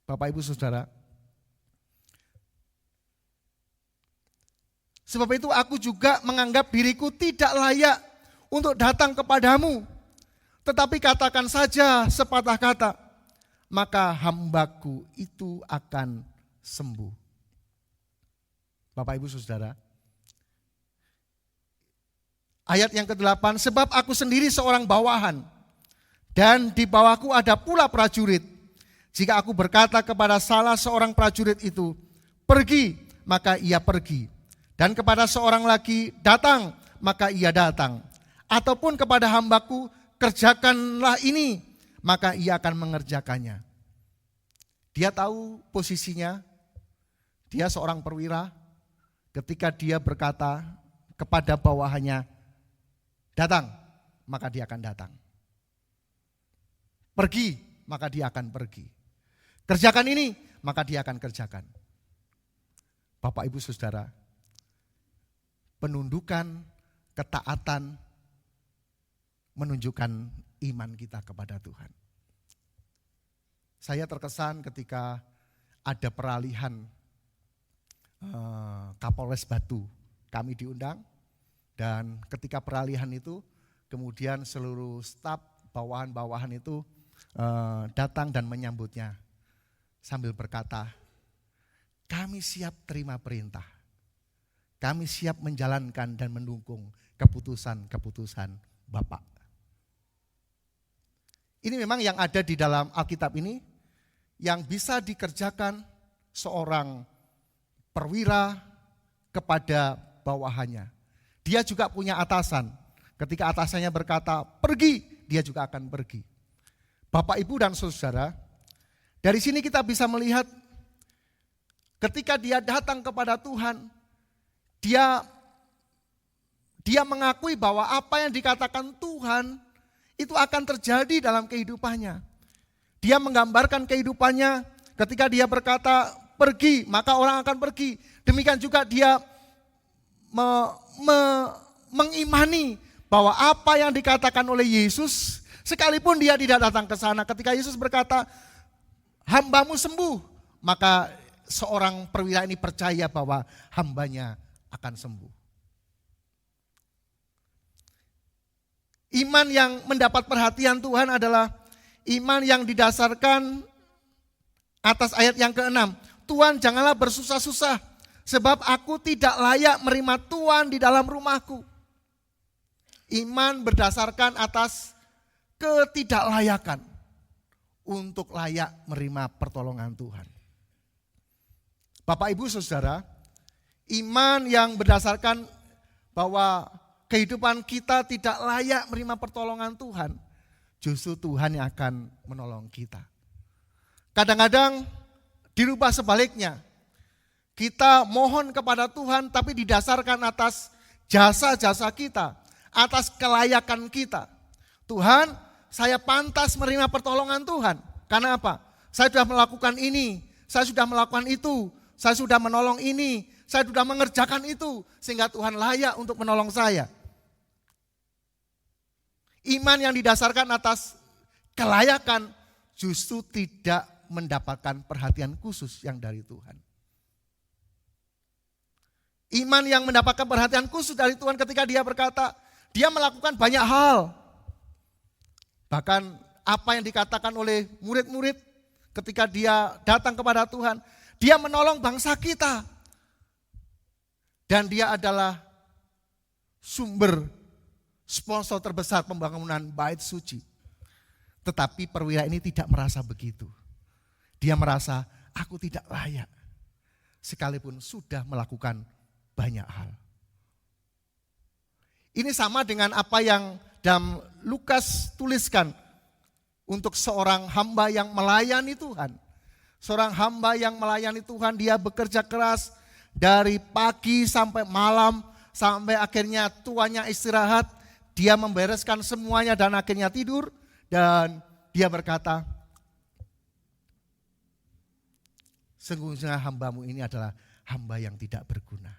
Bapak, Ibu, Saudara, sebab itu aku juga menganggap diriku tidak layak untuk datang kepadamu. Tetapi katakan saja sepatah kata, maka hambaku itu akan sembuh. Bapak, Ibu, Saudara, ayat yang ke-8, sebab aku sendiri seorang bawahan, dan di bawahku ada pula prajurit. Jika aku berkata kepada salah seorang prajurit itu, pergi, maka ia pergi. Dan kepada seorang lagi, datang, maka ia datang. Ataupun kepada hambaku, kerjakanlah ini, maka ia akan mengerjakannya. Dia tahu posisinya, dia seorang perwira. Ketika dia berkata kepada bawahannya, datang, maka dia akan datang. Pergi, maka dia akan pergi. Kerjakan ini, maka dia akan kerjakan. Bapak, Ibu, Saudara, penundukan, ketaatan menunjukkan iman kita kepada Tuhan. Saya terkesan ketika ada peralihan Kapolres Batu, kami diundang, dan ketika peralihan itu kemudian seluruh staf bawahan-bawahan itu datang dan menyambutnya sambil berkata, kami siap terima perintah. kami siap menjalankan dan mendukung keputusan-keputusan Bapak. Ini memang yang ada di dalam Alkitab ini, yang bisa dikerjakan seorang perwira kepada bawahannya. Dia juga punya atasan. Ketika atasannya berkata, pergi, dia juga akan pergi. Bapak, Ibu, dan saudara, dari sini kita bisa melihat ketika dia datang kepada Tuhan, dia mengakui bahwa apa yang dikatakan Tuhan itu akan terjadi dalam kehidupannya. Dia menggambarkan kehidupannya ketika dia berkata, pergi, maka orang akan pergi. Demikian juga dia mengimani bahwa apa yang dikatakan oleh Yesus, sekalipun dia tidak datang ke sana, ketika Yesus berkata, hambamu sembuh, maka seorang perwira ini percaya bahwa hambanya akan sembuh. Iman yang mendapat perhatian Tuhan adalah iman yang didasarkan atas ayat yang ke-6. Tuhan, janganlah bersusah-susah, sebab aku tidak layak menerima Tuhan di dalam rumahku. Iman berdasarkan atas ketidaklayakan untuk layak menerima pertolongan Tuhan. Bapak, Ibu, saudara, iman yang berdasarkan bahwa kehidupan kita tidak layak menerima pertolongan Tuhan, justru Tuhan yang akan menolong kita. Kadang-kadang dirubah sebaliknya. Kita mohon kepada Tuhan tapi didasarkan atas jasa-jasa kita, atas kelayakan kita. Tuhan, saya pantas menerima pertolongan Tuhan. Karena apa? Saya sudah melakukan ini, saya sudah melakukan itu, saya sudah menolong ini, saya sudah mengerjakan itu, sehingga Tuhan layak untuk menolong saya. Iman yang didasarkan atas kelayakan justru tidak mendapatkan perhatian khusus yang dari Tuhan. Iman yang mendapatkan perhatian khusus dari Tuhan ketika dia berkata, dia melakukan banyak hal. Bahkan apa yang dikatakan oleh murid-murid ketika dia datang kepada Tuhan, dia menolong bangsa kita. Dan dia adalah sumber sponsor terbesar pembangunan bait suci. Tetapi perwira ini tidak merasa begitu. Dia merasa, aku tidak layak. Sekalipun sudah melakukan banyak hal. Ini sama dengan apa yang dalam Lukas tuliskan untuk seorang hamba yang melayani Tuhan. Seorang hamba yang melayani Tuhan, dia bekerja keras dari pagi sampai malam, sampai akhirnya tuannya istirahat. Dia membereskan semuanya dan akhirnya tidur. Dan dia berkata, sungguhnya hambamu ini adalah hamba yang tidak berguna.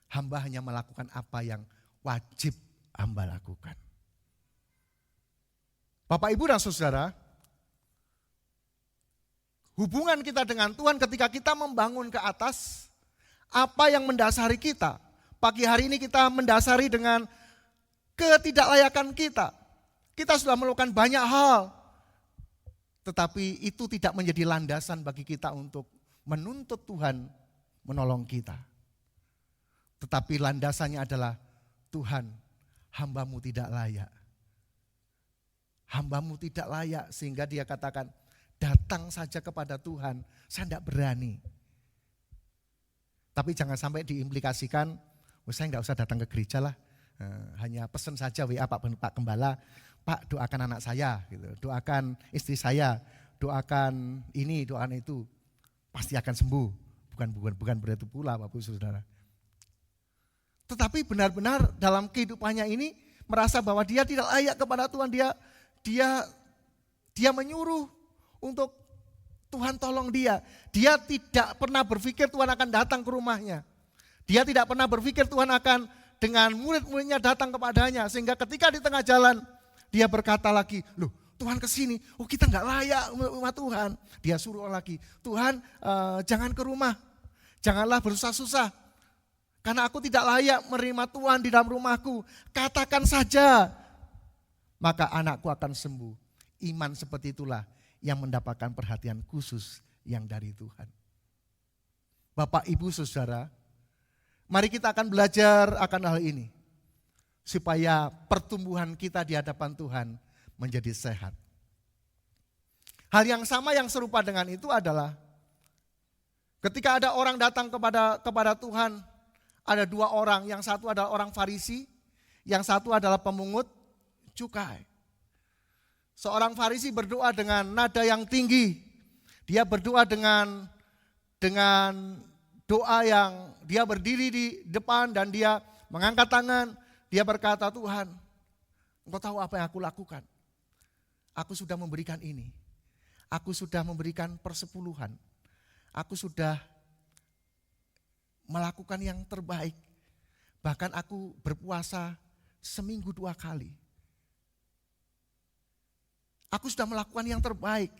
Hamba hanya melakukan apa yang wajib hamba lakukan. Bapak, Ibu, dan saudara, hubungan kita dengan Tuhan ketika kita membangun ke atas, apa yang mendasari kita. Pagi hari ini kita mendasari dengan ketidaklayakan kita. Kita sudah melakukan banyak hal, tetapi itu tidak menjadi landasan bagi kita untuk menuntut Tuhan menolong kita. Tetapi landasannya adalah, Tuhan, hambamu tidak layak. Hambamu tidak layak, sehingga dia katakan, datang saja kepada Tuhan, saya tidak berani. Tapi jangan sampai diimplikasikan, saya enggak usah datang ke gereja lah, hanya pesan saja WA Pak Gembala, Pak doakan anak saya, gitu. Doakan istri saya, doakan ini, doakan itu, pasti akan sembuh. Bukan berarti pula Bapak Saudara. Tetapi benar-benar dalam kehidupannya ini merasa bahwa dia tidak layak kepada Tuhan, dia menyuruh untuk Tuhan tolong dia. Dia tidak pernah berpikir Tuhan akan datang ke rumahnya. Dia tidak pernah berpikir Tuhan akan dengan murid-muridnya datang kepadanya. Sehingga ketika di tengah jalan dia berkata lagi, loh Tuhan kesini, oh kita gak layak rumah Tuhan. Dia suruh lagi, Tuhan jangan ke rumah, janganlah bersusah-susah. Karena aku tidak layak menerima Tuhan di dalam rumahku. Katakan saja, maka anakku akan sembuh. Iman seperti itulah yang mendapatkan perhatian khusus yang dari Tuhan. Bapak, Ibu, Saudara, Mari kita akan belajar akan hal ini. Supaya pertumbuhan kita di hadapan Tuhan menjadi sehat. Hal yang sama yang serupa dengan itu adalah ketika ada orang datang kepada Tuhan, ada dua orang, yang satu adalah orang Farisi, yang satu adalah pemungut cukai. Seorang Farisi berdoa dengan nada yang tinggi. Dia berdoa dengan doa yang dia berdiri di depan dan dia mengangkat tangan. Dia berkata, Tuhan, Engkau tahu apa yang aku lakukan. Aku sudah memberikan ini. Aku sudah memberikan persepuluhan. Aku sudah melakukan yang terbaik. Bahkan aku berpuasa seminggu 2 kali. Aku sudah melakukan yang terbaik.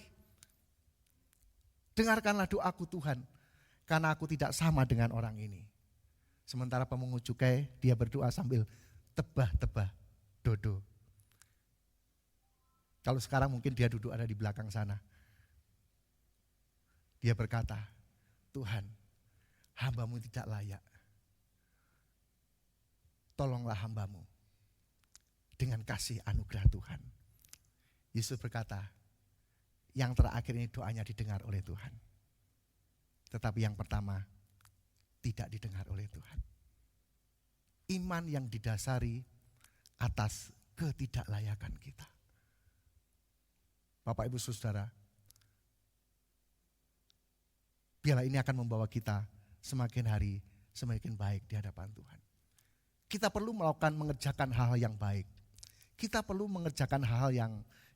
Dengarkanlah doaku Tuhan. Karena aku tidak sama dengan orang ini. Sementara pemungut cukai dia berdoa sambil tebah-tebah dodo. Kalau sekarang mungkin dia duduk ada di belakang sana. Dia berkata, Tuhan, hamba-Mu tidak layak. Tolonglah hamba-Mu dengan kasih anugerah Tuhan. Yesus berkata, yang terakhir ini doanya didengar oleh Tuhan. Tetapi yang pertama tidak didengar oleh Tuhan. Iman yang didasari atas ketidaklayakan kita. Bapak Ibu Saudara, biarlah ini akan membawa kita semakin hari semakin baik di hadapan Tuhan. Kita perlu mengerjakan hal yang baik. Kita perlu mengerjakan hal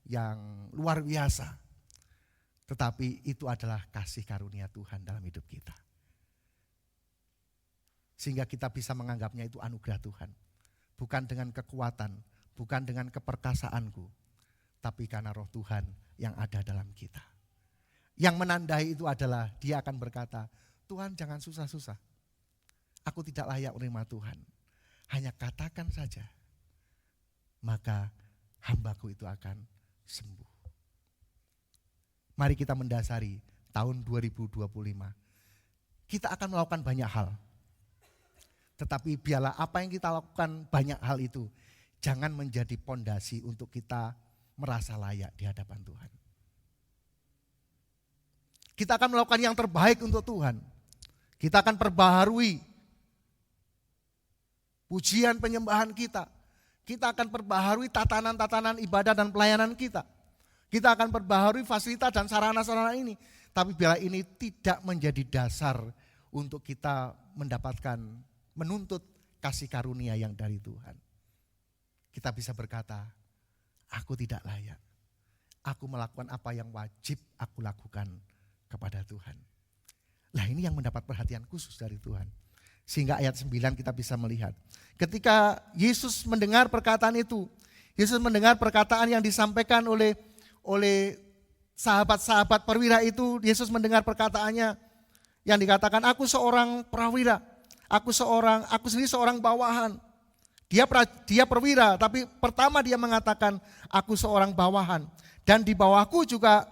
yang luar biasa. Tetapi itu adalah kasih karunia Tuhan dalam hidup kita. Sehingga kita bisa menganggapnya itu anugerah Tuhan. Bukan dengan kekuatan, bukan dengan keperkasaanku. Tapi karena roh Tuhan yang ada dalam kita. Yang menandai itu adalah dia akan berkata, Tuhan jangan susah-susah. Aku tidak layak menerima Tuhan. Hanya katakan saja. Maka hambaku itu akan sembuh. Mari kita mendasari tahun 2025. Kita akan melakukan banyak hal. Tetapi biarlah apa yang kita lakukan banyak hal itu jangan menjadi pondasi untuk kita merasa layak di hadapan Tuhan. Kita akan melakukan yang terbaik untuk Tuhan. Kita akan perbaharui pujian penyembahan kita. Kita akan perbaharui tatanan-tatanan ibadah dan pelayanan kita. Kita akan perbaharui fasilitas dan sarana-sarana ini. Tapi biarlah ini tidak menjadi dasar untuk kita menuntut kasih karunia yang dari Tuhan. Kita bisa berkata, aku tidak layak. Aku melakukan apa yang wajib aku lakukan kepada Tuhan. Nah ini yang mendapat perhatian khusus dari Tuhan. Sehingga ayat 9 kita bisa melihat. Ketika Yesus mendengar perkataan itu, Yesus mendengar perkataan yang disampaikan oleh sahabat-sahabat perwira itu, Yesus mendengar perkataannya yang dikatakan, aku seorang prawira. Aku sendiri seorang bawahan. Dia perwira, tapi pertama dia mengatakan, aku seorang bawahan. Dan di bawahku juga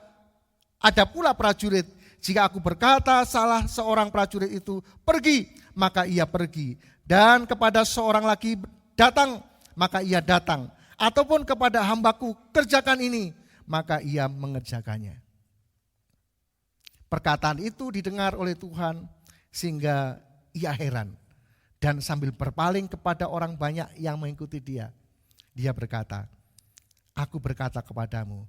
ada pula prajurit. Jika aku berkata salah seorang prajurit itu pergi, maka ia pergi. Dan kepada seorang lagi datang, maka ia datang. Ataupun kepada hambaku kerjakan ini, maka ia mengerjakannya. Perkataan itu didengar oleh Tuhan sehingga ia heran. Dan sambil berpaling kepada orang banyak yang mengikuti dia, dia berkata, aku berkata kepadamu,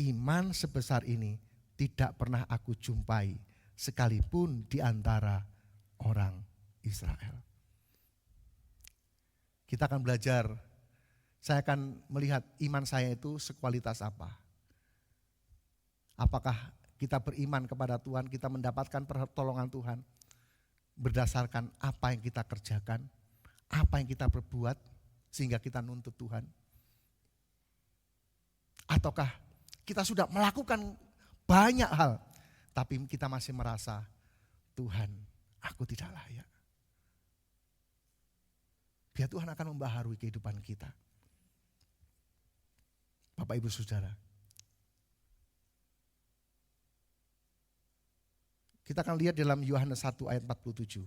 iman sebesar ini tidak pernah aku jumpai sekalipun di antara orang Israel. Kita akan belajar, saya akan melihat iman saya itu sekualitas apa. Apakah kita beriman kepada Tuhan, kita mendapatkan pertolongan Tuhan berdasarkan apa yang kita kerjakan, apa yang kita perbuat sehingga kita nuntut Tuhan. Ataukah kita sudah melakukan banyak hal, tapi kita masih merasa, Tuhan, aku tidak layak. Biar Tuhan akan membaharui kehidupan kita. Bapak Ibu Saudara, kita akan lihat dalam Yohanes 1 ayat 47.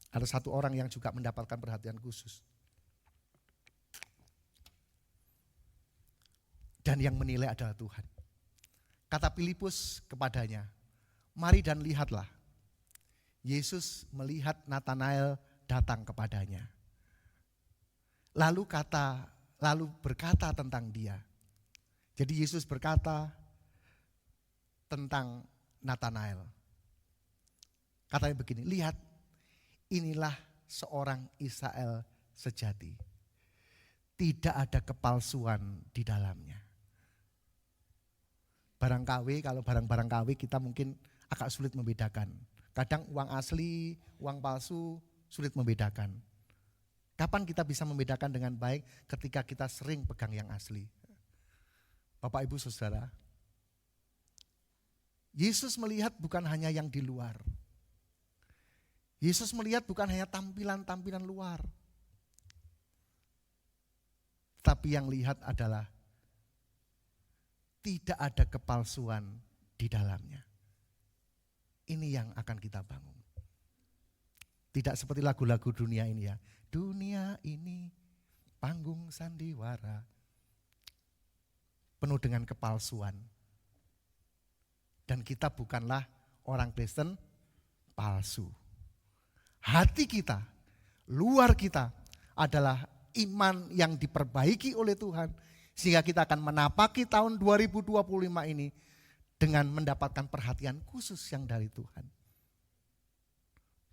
Ada satu orang yang juga mendapatkan perhatian khusus. Dan yang menilai adalah Tuhan. Kata Filipus kepadanya, mari dan lihatlah. Yesus melihat Natanael datang kepadanya. Lalu berkata tentang dia. Jadi Yesus berkata tentang Natanael. Katanya begini, lihat, inilah seorang Israel sejati. Tidak ada kepalsuan di dalamnya. Barang KW, kalau barang-barang KW kita mungkin agak sulit membedakan. Kadang uang asli, uang palsu sulit membedakan. Kapan kita bisa membedakan dengan baik? Ketika kita sering pegang yang asli. Bapak, Ibu, Saudara, Yesus melihat bukan hanya yang di luar. Yesus melihat bukan hanya tampilan-tampilan luar. Tapi yang lihat adalah tidak ada kepalsuan di dalamnya. Ini yang akan kita bangun. Tidak seperti lagu-lagu dunia ini ya. Dunia ini panggung sandiwara. Penuh dengan kepalsuan. Dan kita bukanlah orang Kristen palsu. Hati kita, luar kita adalah iman yang diperbaiki oleh Tuhan. Sehingga kita akan menapaki tahun 2025 ini dengan mendapatkan perhatian khusus yang dari Tuhan.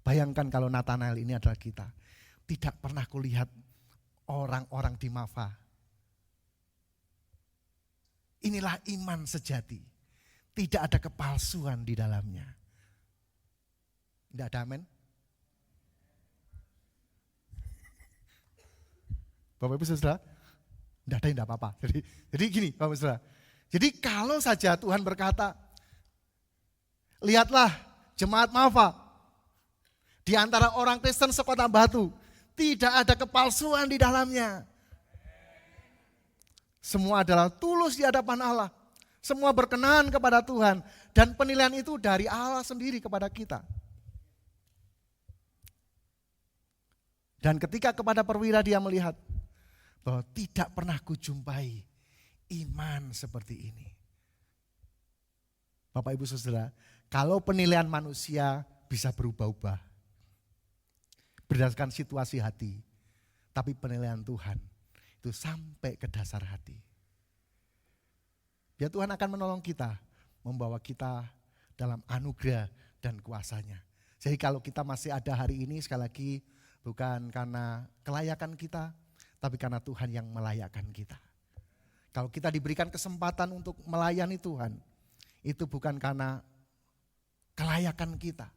Bayangkan kalau Natanael ini adalah kita. Tidak pernah kulihat orang-orang di Mafa. Inilah iman sejati. Tidak ada kepalsuan di dalamnya. Tidak ada amin? Bapak Ibu Saudara, tidak ada yang tidak apa-apa. Jadi gini Bapak Ibu Saudara. Jadi kalau saja Tuhan berkata, lihatlah jemaat Mafa di antara orang Kristen sekota Batu, tidak ada kepalsuan di dalamnya. Semua adalah tulus di hadapan Allah. Semua berkenan kepada Tuhan. Dan penilaian itu dari Allah sendiri kepada kita. Dan ketika kepada perwira dia melihat bahwa tidak pernah kujumpai iman seperti ini. Bapak Ibu Saudara, kalau penilaian manusia bisa berubah-ubah berdasarkan situasi hati, tapi penilaian Tuhan itu sampai ke dasar hati. Ya Tuhan akan menolong kita, membawa kita dalam anugerah dan kuasa-Nya. Jadi kalau kita masih ada hari ini, sekali lagi bukan karena kelayakan kita, tapi karena Tuhan yang melayakkan kita. Kalau kita diberikan kesempatan untuk melayani Tuhan, itu bukan karena kelayakan kita,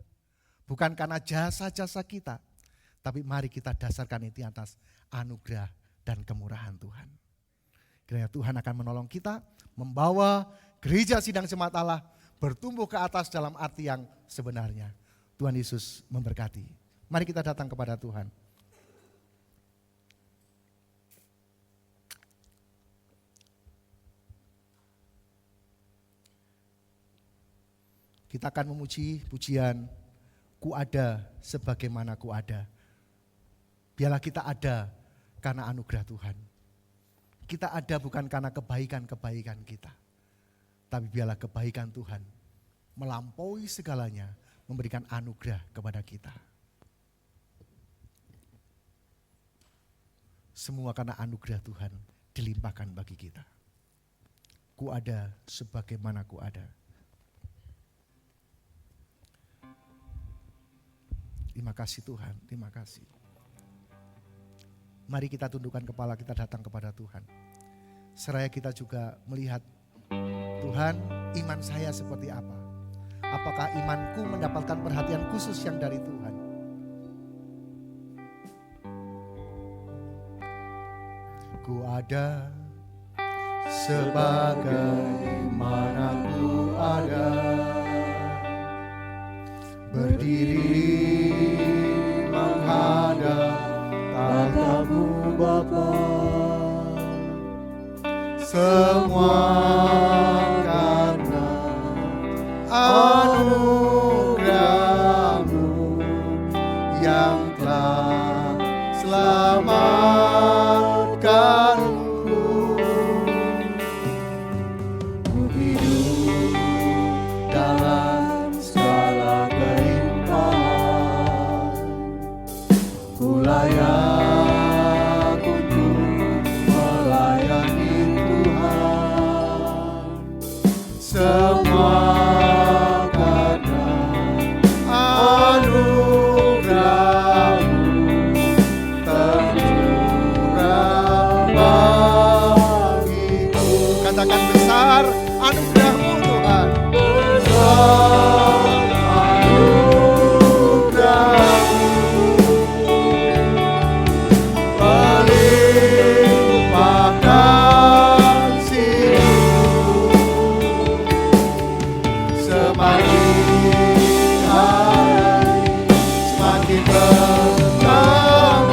bukan karena jasa-jasa kita, tapi mari kita dasarkan itu atas anugerah dan kemurahan Tuhan. Kiranya Tuhan akan menolong kita, membawa gereja sidang jemaat Allah bertumbuh ke atas dalam arti yang sebenarnya. Tuhan Yesus memberkati. Mari kita datang kepada Tuhan. Kita akan memuji pujian Ku ada sebagaimana ku ada. Biarlah kita ada karena anugerah Tuhan. Kita ada bukan karena kebaikan-kebaikan kita. Tapi biarlah kebaikan Tuhan melampaui segalanya, memberikan anugerah kepada kita. Semua karena anugerah Tuhan dilimpahkan bagi kita. Ku ada sebagaimana ku ada. Terima kasih Tuhan, terima kasih. Mari kita tundukkan kepala, kita datang kepada Tuhan. Seraya kita juga melihat, Tuhan, iman saya seperti apa? Apakah imanku mendapatkan perhatian khusus yang dari Tuhan? Ku ada sebagaimana ku ada, berdiri menghadap tatamu Bapa. Semua karena anugerah Katakan besar anugerah-Mu Tuhan. Besar anugerah-Mu, melimpah kasih-Mu, semakin hari semakin bertambah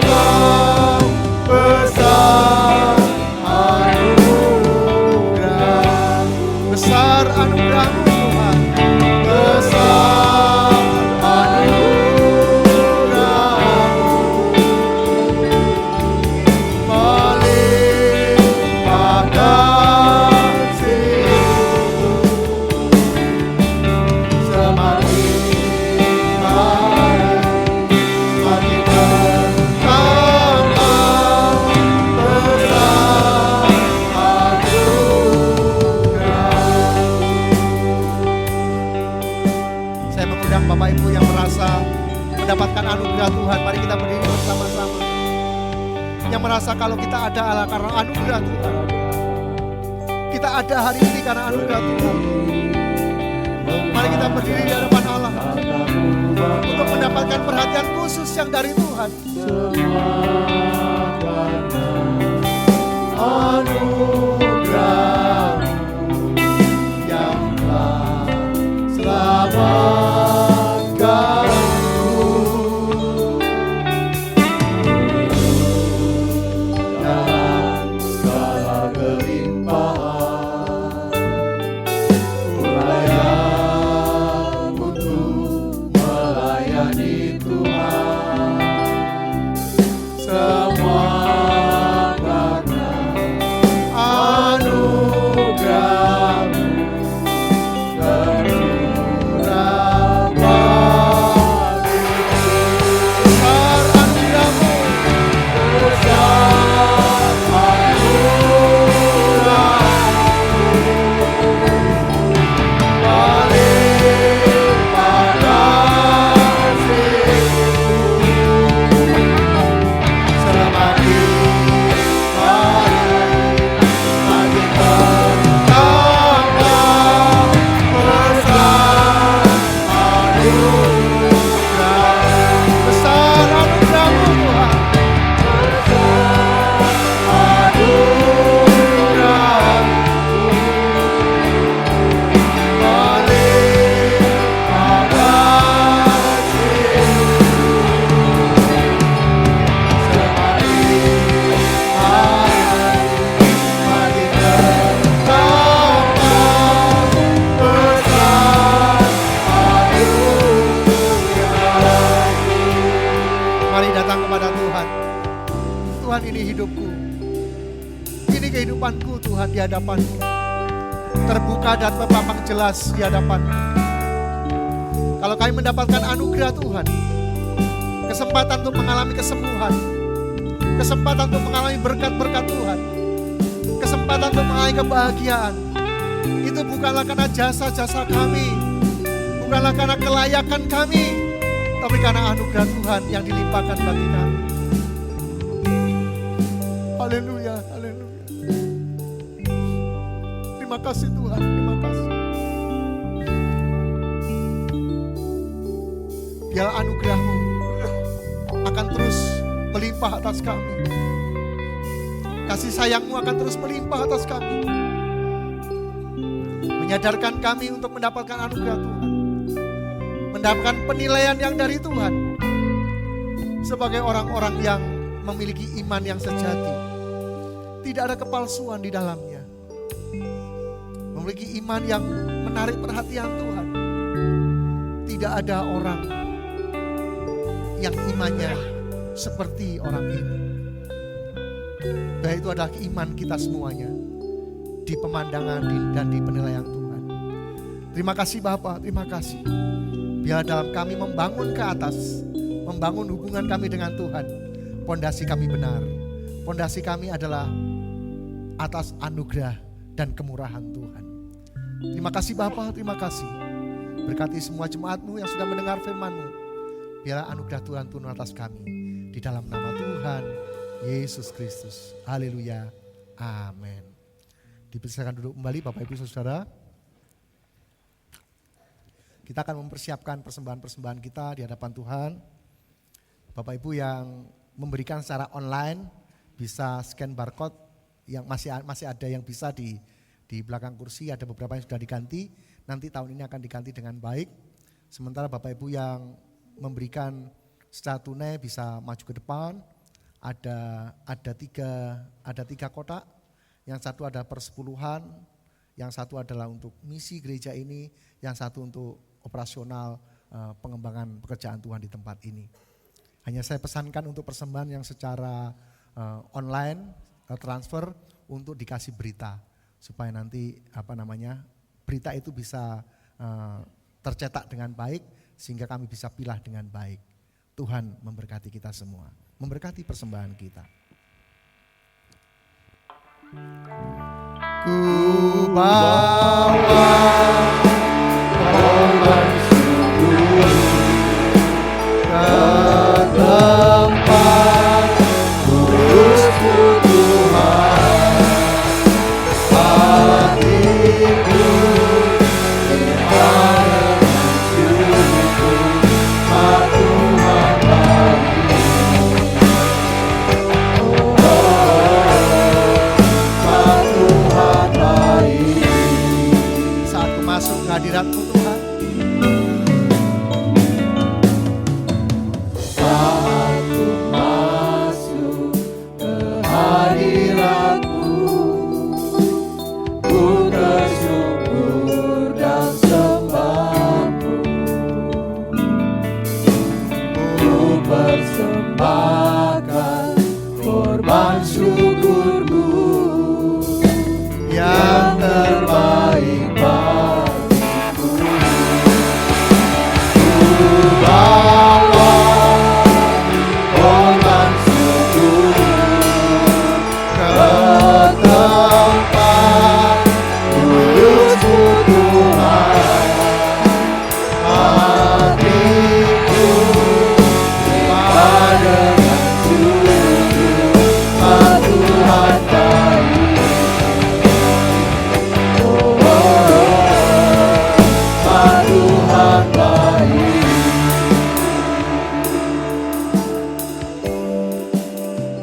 besar besar anugerah-Mu Tuhan, besar anugerah-Mu, melimpah kasih-Mu, semakin hari semakin bertambah besar Bapak Ibu yang merasa mendapatkan anugerah Tuhan, mari kita berdiri bersama-sama. Yang merasa kalau kita ada adalah karena anugerah Tuhan. Kita ada hari ini karena anugerah Tuhan. Mari kita berdiri di hadapan Allah untuk mendapatkan perhatian khusus yang dari Tuhan. Anugerah yang telah selamat dalam segala kelimpahan, layak untuk melayani Tuhan, semua karena anugerah-Mu tercurah bagi besar anugerah-Mu, besar anugerah-Mu, melimpah kasih-Mu, semakin hari semakin bertambah besar anugerah, besar anugerah-Mu Tuhan, besar anugerah-Mu, melimpah kasih-Mu, semakin hari semakin bertambah besar anugerah. Mari datang kepada Tuhan. Tuhan, ini hidupku, ini kehidupanku Tuhan di hadapan-Mu. Terbuka dan memang jelas di hadapan-Mu. Kalau kami mendapatkan anugerah Tuhan, kesempatan untuk mengalami kesembuhan, kesempatan untuk mengalami berkat-berkat Tuhan, kesempatan untuk mengalami kebahagiaan, itu bukanlah karena jasa-jasa kami, bukanlah karena kelayakan kami, tapi karena anugerah Tuhan yang dilimpahkan bagi kami. Haleluya, haleluya. Terima kasih Tuhan, terima kasih. Biar anugerah-Mu akan terus melimpah atas kami. Kasih sayang-Mu akan terus melimpah atas kami. Menyadarkan kami untuk mendapatkan anugerah Tuhan. Mendapatkan penilaian yang dari Tuhan. Sebagai orang-orang yang memiliki iman yang sejati. Tidak ada kepalsuan di dalamnya. Memiliki iman yang menarik perhatian Tuhan. Tidak ada orang yang imannya seperti orang ini. Dan itu adalah iman kita semuanya. Di pemandangan dan di penilaian Tuhan. Terima kasih Bapa, terima kasih. Biar dalam kami membangun ke atas, membangun hubungan kami dengan Tuhan, pondasi kami benar. Pondasi kami adalah atas anugerah dan kemurahan Tuhan. Terima kasih Bapa, terima kasih. Berkati semua jemaat-Mu yang sudah mendengar firman-Mu. Biarlah anugerah Tuhan turun atas kami. Di dalam nama Tuhan Yesus Kristus. Haleluya. Amin. Dipersilakan duduk kembali Bapak Ibu Saudara. Kita akan mempersiapkan persembahan-persembahan kita di hadapan Tuhan. Bapak Ibu yang memberikan secara online bisa scan barcode, yang masih ada yang bisa di belakang kursi, ada beberapa yang sudah diganti. Nanti tahun ini akan diganti dengan baik. Sementara Bapak Ibu yang memberikan secara tunai bisa maju ke depan. Ada tiga kotak. Yang satu ada persepuluhan, yang satu adalah untuk misi gereja ini, yang satu untuk operasional pengembangan pekerjaan Tuhan di tempat ini. Hanya saya pesankan untuk persembahan yang secara online transfer untuk dikasih berita supaya nanti berita itu bisa tercetak dengan baik sehingga kami bisa pilah dengan baik. Tuhan memberkati kita semua, memberkati persembahan kita. Ku bawa korban syukur ke tempat kudus-Mu Tuhan. Hatiku berharap syukur, Tuhan baik. Tuhan baik. Saat ku masuk ke hadirat-Mu Tuhan. Saat ku masuk ke hadirat-Mu, ku bersyukur dan sembah-Mu. Ku persembahkan korban syukur-Mu yang terbaik bagiku. Ku bawa korban syukur ke tempat kudus-Mu Tuhan. Hatiku limpah dengan syukur, Tuhan baik. Tuhan baik.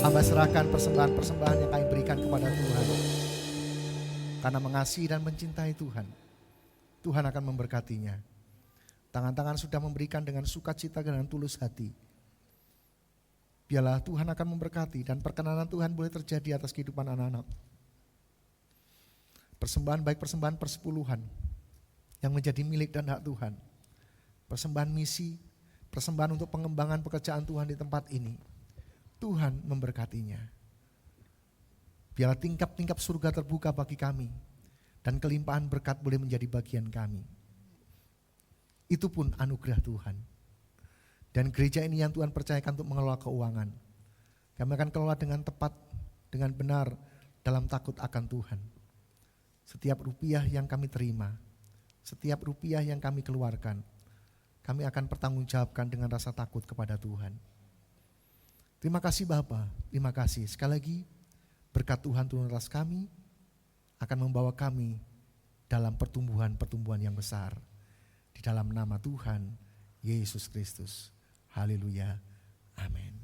Hamba serahkan persembahan-persembahan yang kami berikan kepada Tuhan. Karena mengasihi dan mencintai Tuhan, Tuhan akan memberkatinya. Tangan-tangan sudah memberikan dengan sukacita dan tulus hati. Biarlah Tuhan akan memberkati dan perkenanan Tuhan boleh terjadi atas kehidupan anak-anak. Persembahan baik persembahan persepuluhan yang menjadi milik dan hak Tuhan. Persembahan misi, persembahan untuk pengembangan pekerjaan Tuhan di tempat ini. Tuhan memberkatinya. Biarlah tingkap-tingkap surga terbuka bagi kami dan kelimpahan berkat boleh menjadi bagian kami. Itu pun anugerah Tuhan. Dan gereja ini yang Tuhan percayakan untuk mengelola keuangan. Kami akan kelola dengan tepat, dengan benar, dalam takut akan Tuhan. Setiap rupiah yang kami terima, setiap rupiah yang kami keluarkan, kami akan pertanggungjawabkan dengan rasa takut kepada Tuhan. Terima kasih Bapa, terima kasih. Sekali lagi, berkat Tuhan turun atas kami, akan membawa kami dalam pertumbuhan-pertumbuhan yang besar. Di dalam nama Tuhan, Yesus Kristus. Haleluya. Amin.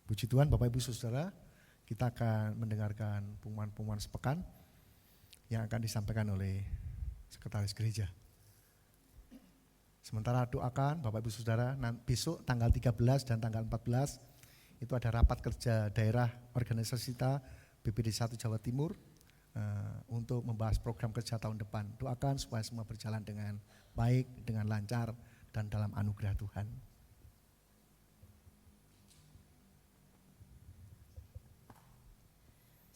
Puji Tuhan Bapak Ibu Saudara, kita akan mendengarkan pengumuman-pengumuman sepekan yang akan disampaikan oleh Sekretaris Gereja. Sementara doakan Bapak Ibu Saudara, besok tanggal 13 dan tanggal 14 itu ada rapat kerja daerah organisasi kita BPD 1 Jawa Timur untuk membahas program kerja tahun depan. Doakan supaya semua berjalan dengan baik, dengan lancar dan dalam anugerah Tuhan.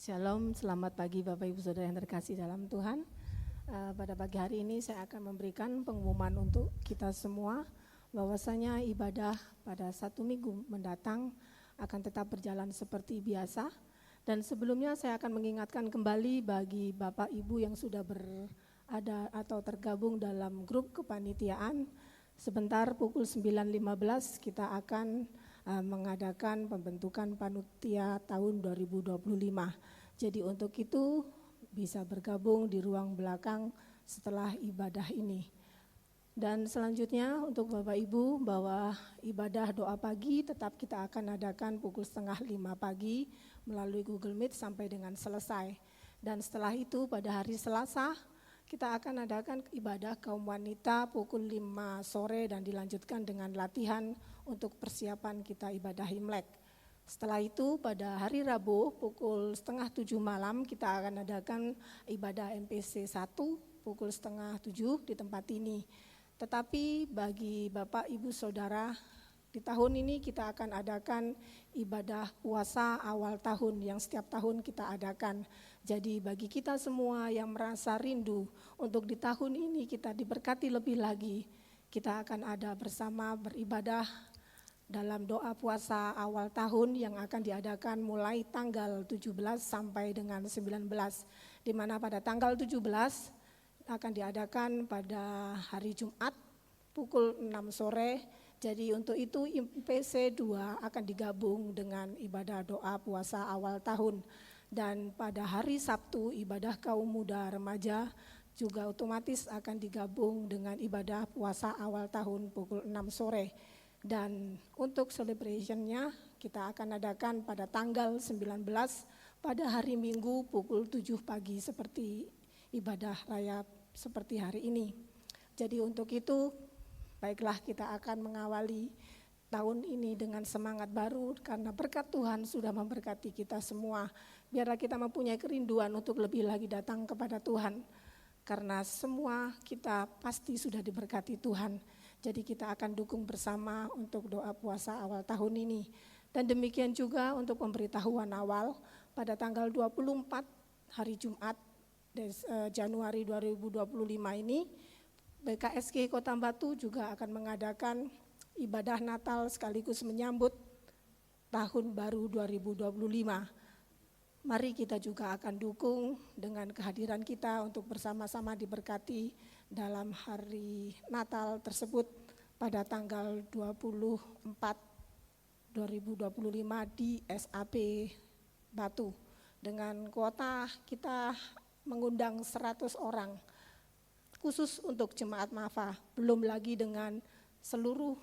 Shalom, selamat pagi Bapak Ibu Saudara yang terkasih dalam Tuhan. Pada pagi hari ini saya akan memberikan pengumuman untuk kita semua bahwasanya ibadah pada 1 minggu mendatang akan tetap berjalan seperti biasa. Dan sebelumnya saya akan mengingatkan kembali bagi Bapak Ibu yang sudah berada atau tergabung dalam grup kepanitiaan, sebentar pukul 9.15 kita akan mengadakan pembentukan panitia tahun 2025. Jadi untuk itu bisa bergabung di ruang belakang setelah ibadah ini. Dan selanjutnya untuk Bapak Ibu bahwa ibadah doa pagi tetap kita akan adakan pukul 4:30 pagi melalui Google Meet sampai dengan selesai. Dan setelah itu pada hari Selasa kita akan adakan ibadah kaum wanita pukul 5 sore dan dilanjutkan dengan latihan untuk persiapan kita ibadah Imlek. Setelah itu pada hari Rabu pukul 6:30 malam kita akan adakan ibadah MPC 1 pukul 6:30 di tempat ini. Tetapi bagi Bapak Ibu Saudara, di tahun ini kita akan adakan ibadah puasa awal tahun yang setiap tahun kita adakan. Jadi bagi kita semua yang merasa rindu untuk di tahun ini kita diberkati lebih lagi, kita akan ada bersama beribadah dalam doa puasa awal tahun yang akan diadakan mulai tanggal 17 sampai dengan 19, di mana pada tanggal 17 akan diadakan pada hari Jumat pukul 6 sore. Jadi untuk itu IPC 2 akan digabung dengan ibadah doa puasa awal tahun. Dan pada hari Sabtu ibadah kaum muda remaja juga otomatis akan digabung dengan ibadah puasa awal tahun pukul 6 sore. Dan untuk celebrationnya kita akan adakan pada tanggal 19 pada hari Minggu pukul 7 pagi seperti ibadah raya seperti hari ini. Jadi untuk itu baiklah kita akan mengawali tahun ini dengan semangat baru karena berkat Tuhan sudah memberkati kita semua. Biarlah kita mempunyai kerinduan untuk lebih lagi datang kepada Tuhan karena semua kita pasti sudah diberkati Tuhan. Jadi kita akan dukung bersama untuk doa puasa awal tahun ini. Dan demikian juga untuk pemberitahuan awal pada tanggal 24 hari Jumat Januari 2025 ini BKSG Kota Batu juga akan mengadakan ibadah Natal sekaligus menyambut tahun baru 2025. Mari kita juga akan dukung dengan kehadiran kita untuk bersama-sama diberkati dalam hari Natal tersebut pada tanggal 24 2025 di SAP Batu. Dengan kuota kita mengundang 100 orang khusus untuk jemaat Mafa, belum lagi dengan seluruh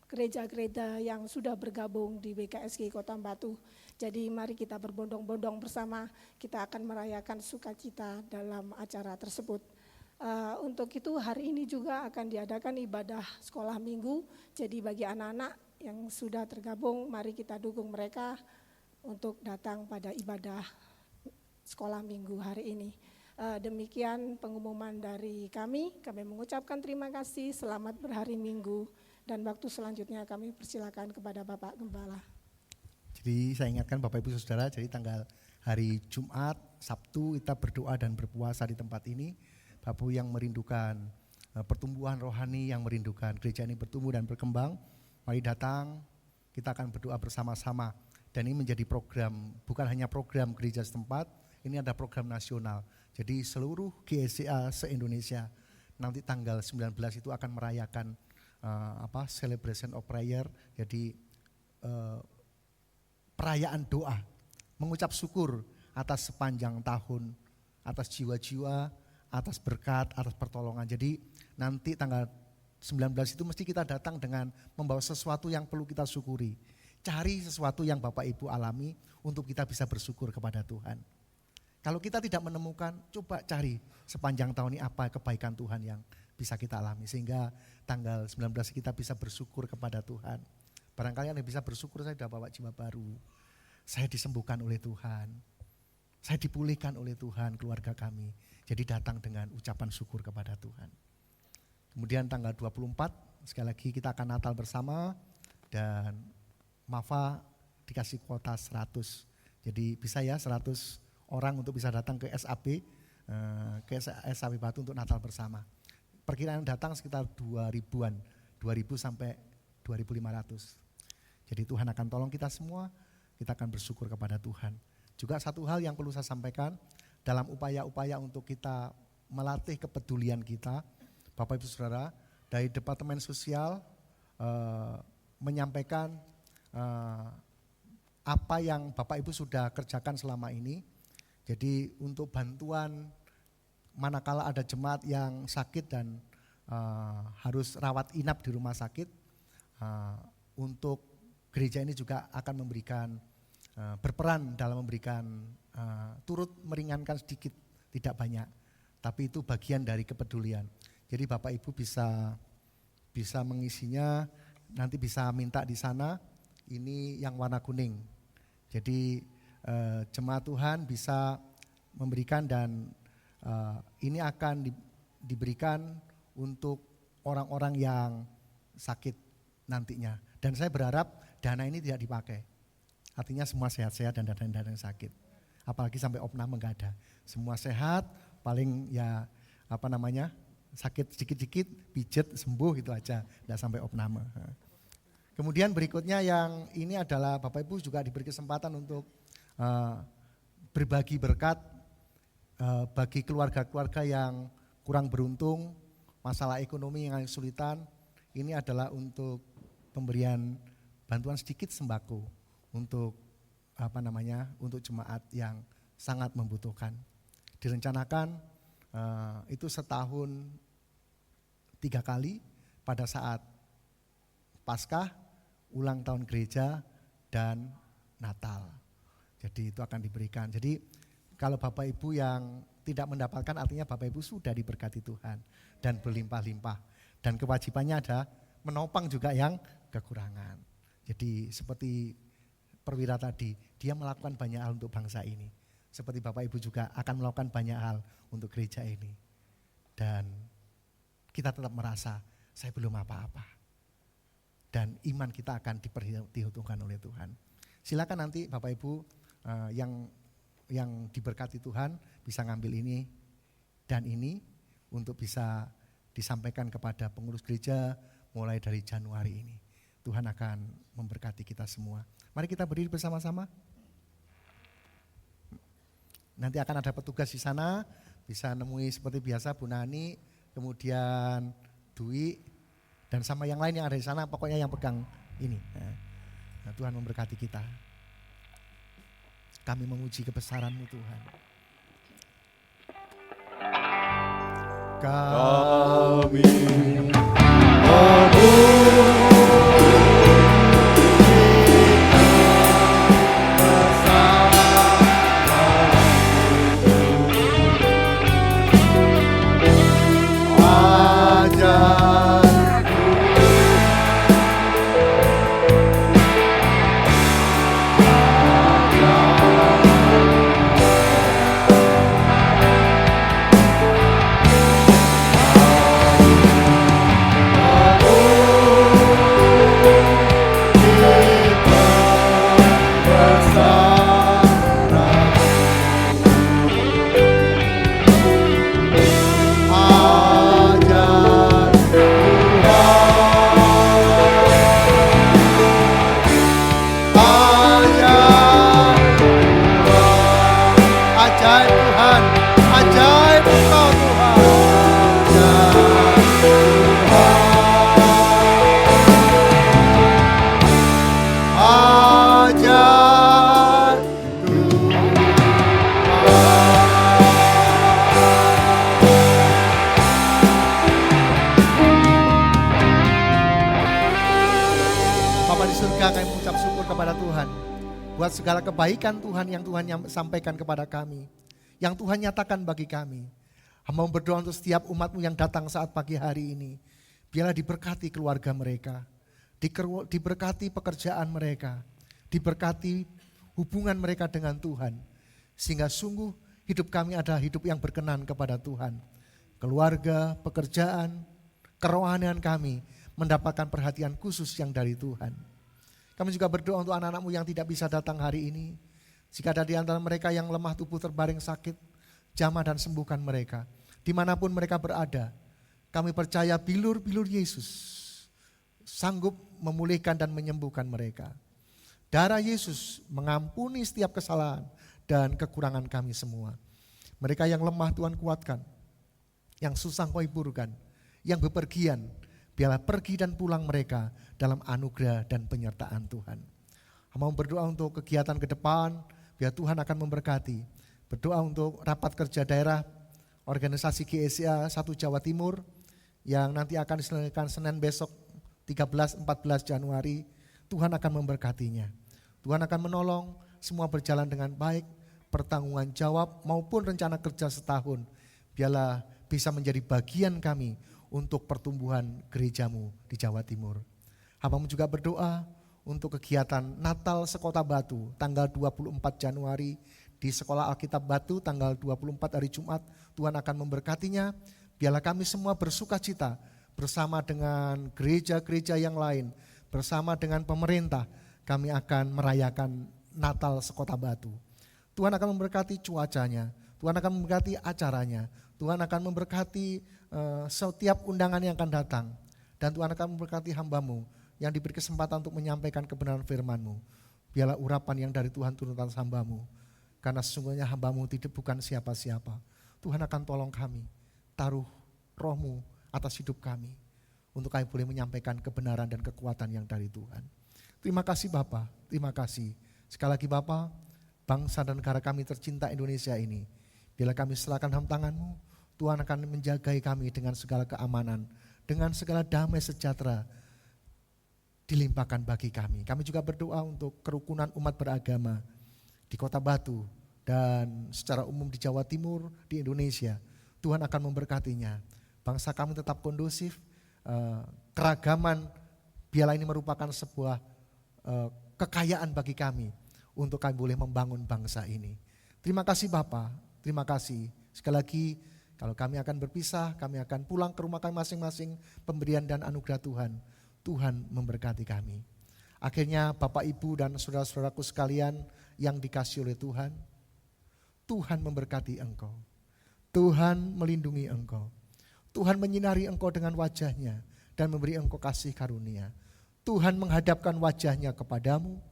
gereja-gereja yang sudah bergabung di BKSG Kota Batu. Jadi mari kita berbondong-bondong bersama, kita akan merayakan sukacita dalam acara tersebut. Untuk itu hari ini juga akan diadakan ibadah sekolah minggu, jadi bagi anak-anak yang sudah tergabung, mari kita dukung mereka untuk datang pada ibadah sekolah minggu hari ini. Demikian pengumuman dari kami mengucapkan terima kasih, selamat berhari Minggu, dan waktu selanjutnya kami persilakan kepada Bapak Gembala. Jadi saya ingatkan Bapak Ibu Saudara, jadi tanggal hari Jumat, Sabtu kita berdoa dan berpuasa di tempat ini. Bapak yang merindukan pertumbuhan rohani, yang merindukan gereja ini bertumbuh dan berkembang, mari datang, kita akan berdoa bersama-sama. Dan ini menjadi program, bukan hanya program gereja setempat, ini ada program nasional. Jadi seluruh GSCA se-Indonesia nanti tanggal 19 itu akan merayakan celebration of prayer. Jadi perayaan doa, mengucap syukur atas sepanjang tahun, atas jiwa-jiwa, atas berkat, atas pertolongan. Jadi nanti tanggal 19 itu mesti kita datang dengan membawa sesuatu yang perlu kita syukuri. Cari sesuatu yang Bapak Ibu alami untuk kita bisa bersyukur kepada Tuhan. Kalau kita tidak menemukan, coba cari sepanjang tahun ini apa kebaikan Tuhan yang bisa kita alami. Sehingga tanggal 19 kita bisa bersyukur kepada Tuhan. Barangkali Anda bisa bersyukur, saya sudah bawa jiwa baru. Saya disembuhkan oleh Tuhan. Saya dipulihkan oleh Tuhan, keluarga kami. Jadi datang dengan ucapan syukur kepada Tuhan. Kemudian tanggal 24, sekali lagi kita akan Natal bersama. Dan Mafa dikasih kuota 100. Jadi bisa ya 100 orang untuk bisa datang ke SAP Batu untuk Natal bersama. Perkiraan datang sekitar 2000-an, 2000 sampai 2500. Jadi Tuhan akan tolong kita semua, kita akan bersyukur kepada Tuhan. Juga satu hal yang perlu saya sampaikan, dalam upaya-upaya untuk kita melatih kepedulian kita, Bapak Ibu Saudara, dari Departemen Sosial menyampaikan apa yang Bapak Ibu sudah kerjakan selama ini. Jadi untuk bantuan manakala ada jemaat yang sakit dan harus rawat inap di rumah sakit, untuk gereja ini juga akan memberikan berperan dalam memberikan turut meringankan sedikit, tidak banyak, tapi itu bagian dari kepedulian. Jadi Bapak Ibu bisa mengisinya, nanti bisa minta di sana, ini yang warna kuning. Jadi jemaat Tuhan bisa memberikan dan ini akan diberikan untuk orang-orang yang sakit nantinya. Dan saya berharap dana ini tidak dipakai. Artinya semua sehat-sehat dan dana yang sakit. Apalagi sampai opname enggak ada. Semua sehat, paling ya sakit sedikit-sedikit, pijet, sembuh gitu aja. Enggak sampai opname. Kemudian berikutnya yang ini adalah Bapak Ibu juga diberi kesempatan untuk berbagi berkat bagi keluarga-keluarga yang kurang beruntung, masalah ekonomi yang kesulitan. Ini adalah untuk pemberian bantuan sedikit sembako untuk untuk jemaat yang sangat membutuhkan. Direncanakan itu setahun 3 kali pada saat Paskah, ulang tahun gereja, dan Natal. Jadi itu akan diberikan. Jadi kalau Bapak Ibu yang tidak mendapatkan, artinya Bapak Ibu sudah diberkati Tuhan dan berlimpah-limpah. Dan kewajibannya ada menopang juga yang kekurangan. Jadi seperti perwira tadi, dia melakukan banyak hal untuk bangsa ini. Seperti Bapak Ibu juga akan melakukan banyak hal untuk gereja ini. Dan kita tetap merasa saya belum apa-apa. Dan iman kita akan diperhitungkan oleh Tuhan. Silakan nanti Bapak Ibu yang diberkati Tuhan bisa ngambil ini dan ini untuk bisa disampaikan kepada pengurus gereja mulai dari Januari ini. Tuhan akan memberkati kita semua. Mari kita berdiri bersama-sama. Nanti akan ada petugas di sana, bisa nemui seperti biasa Bu Nani, kemudian Dwi, dan sama yang lain yang ada di sana, pokoknya yang pegang ini. Nah, Tuhan memberkati kita. Kami memuji kebesaran-Mu Tuhan. Kami buat segala kebaikan Tuhan yang Tuhan sampaikan kepada kami, yang Tuhan nyatakan bagi kami. Hamba berdoa untuk setiap umat-Mu yang datang saat pagi hari ini. Biarlah diberkati keluarga mereka, diberkati pekerjaan mereka, diberkati hubungan mereka dengan Tuhan. Sehingga sungguh hidup kami adalah hidup yang berkenan kepada Tuhan. Keluarga, pekerjaan, kerohanian kami mendapatkan perhatian khusus yang dari Tuhan. Kami juga berdoa untuk anak-anak-Mu yang tidak bisa datang hari ini. Jika ada di antara mereka yang lemah tubuh terbaring sakit, jamah dan sembuhkan mereka. Dimanapun mereka berada, kami percaya bilur-bilur Yesus sanggup memulihkan dan menyembuhkan mereka. Darah Yesus mengampuni setiap kesalahan dan kekurangan kami semua. Mereka yang lemah Tuhan kuatkan, yang susah Kau hiburkan, yang bepergian, biarlah pergi dan pulang mereka dalam anugerah dan penyertaan Tuhan. Hamba berdoa untuk kegiatan ke depan, biar Tuhan akan memberkati. Berdoa untuk rapat kerja daerah organisasi GSA 1 Jawa Timur yang nanti akan diselenggarakan Senin besok 13-14 Januari. Tuhan akan memberkatinya. Tuhan akan menolong semua berjalan dengan baik, pertanggungan jawab maupun rencana kerja setahun. Biarlah bisa menjadi bagian kami untuk pertumbuhan gerejamu di Jawa Timur. Hambamu juga berdoa untuk kegiatan Natal Sekota Batu tanggal 24 Januari di Sekolah Alkitab Batu tanggal 24 hari Jumat. Tuhan akan memberkatinya. Biarlah kami semua bersukacita bersama dengan gereja-gereja yang lain, bersama dengan pemerintah. Kami akan merayakan Natal Sekota Batu. Tuhan akan memberkati cuacanya, Tuhan akan memberkati acaranya, Tuhan akan memberkati setiap undangan yang akan datang. Dan Tuhan akan memberkati hambamu yang diberi kesempatan untuk menyampaikan kebenaran firman-Mu. Biarlah urapan yang dari Tuhan turun atas hambamu. Karena sesungguhnya hambamu tidak bukan siapa-siapa. Tuhan akan tolong kami, taruh roh-Mu atas hidup kami. Untuk kami boleh menyampaikan kebenaran dan kekuatan yang dari Tuhan. Terima kasih Bapa, terima kasih. Sekali lagi Bapa, bangsa dan negara kami tercinta Indonesia ini, bila kami serahkan dalam tangan-Mu, Tuhan akan menjagai kami dengan segala keamanan, dengan segala damai sejahtera dilimpahkan bagi kami. Kami juga berdoa untuk kerukunan umat beragama di Kota Batu dan secara umum di Jawa Timur, di Indonesia. Tuhan akan memberkatinya. Bangsa kami tetap kondusif, keragaman, biarlah ini merupakan sebuah kekayaan bagi kami untuk kami boleh membangun bangsa ini. Terima kasih Bapa, terima kasih. Sekali lagi kalau kami akan berpisah, kami akan pulang ke rumah kami masing-masing, pemberian dan anugerah Tuhan. Tuhan memberkati kami. Akhirnya Bapak Ibu dan saudara-saudaraku sekalian yang dikasihi oleh Tuhan, Tuhan memberkati engkau. Tuhan melindungi engkau. Tuhan menyinari engkau dengan wajahnya dan memberi engkau kasih karunia. Tuhan menghadapkan wajahnya kepadamu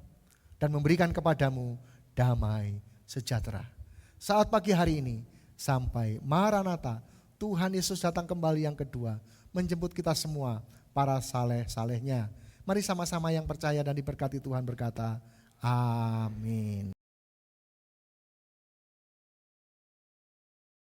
dan memberikan kepadamu damai sejahtera. Saat pagi hari ini sampai Maranatha, Tuhan Yesus datang kembali yang kedua, menjemput kita semua, para saleh-salehnya. Mari sama-sama yang percaya dan diberkati Tuhan berkata, amin.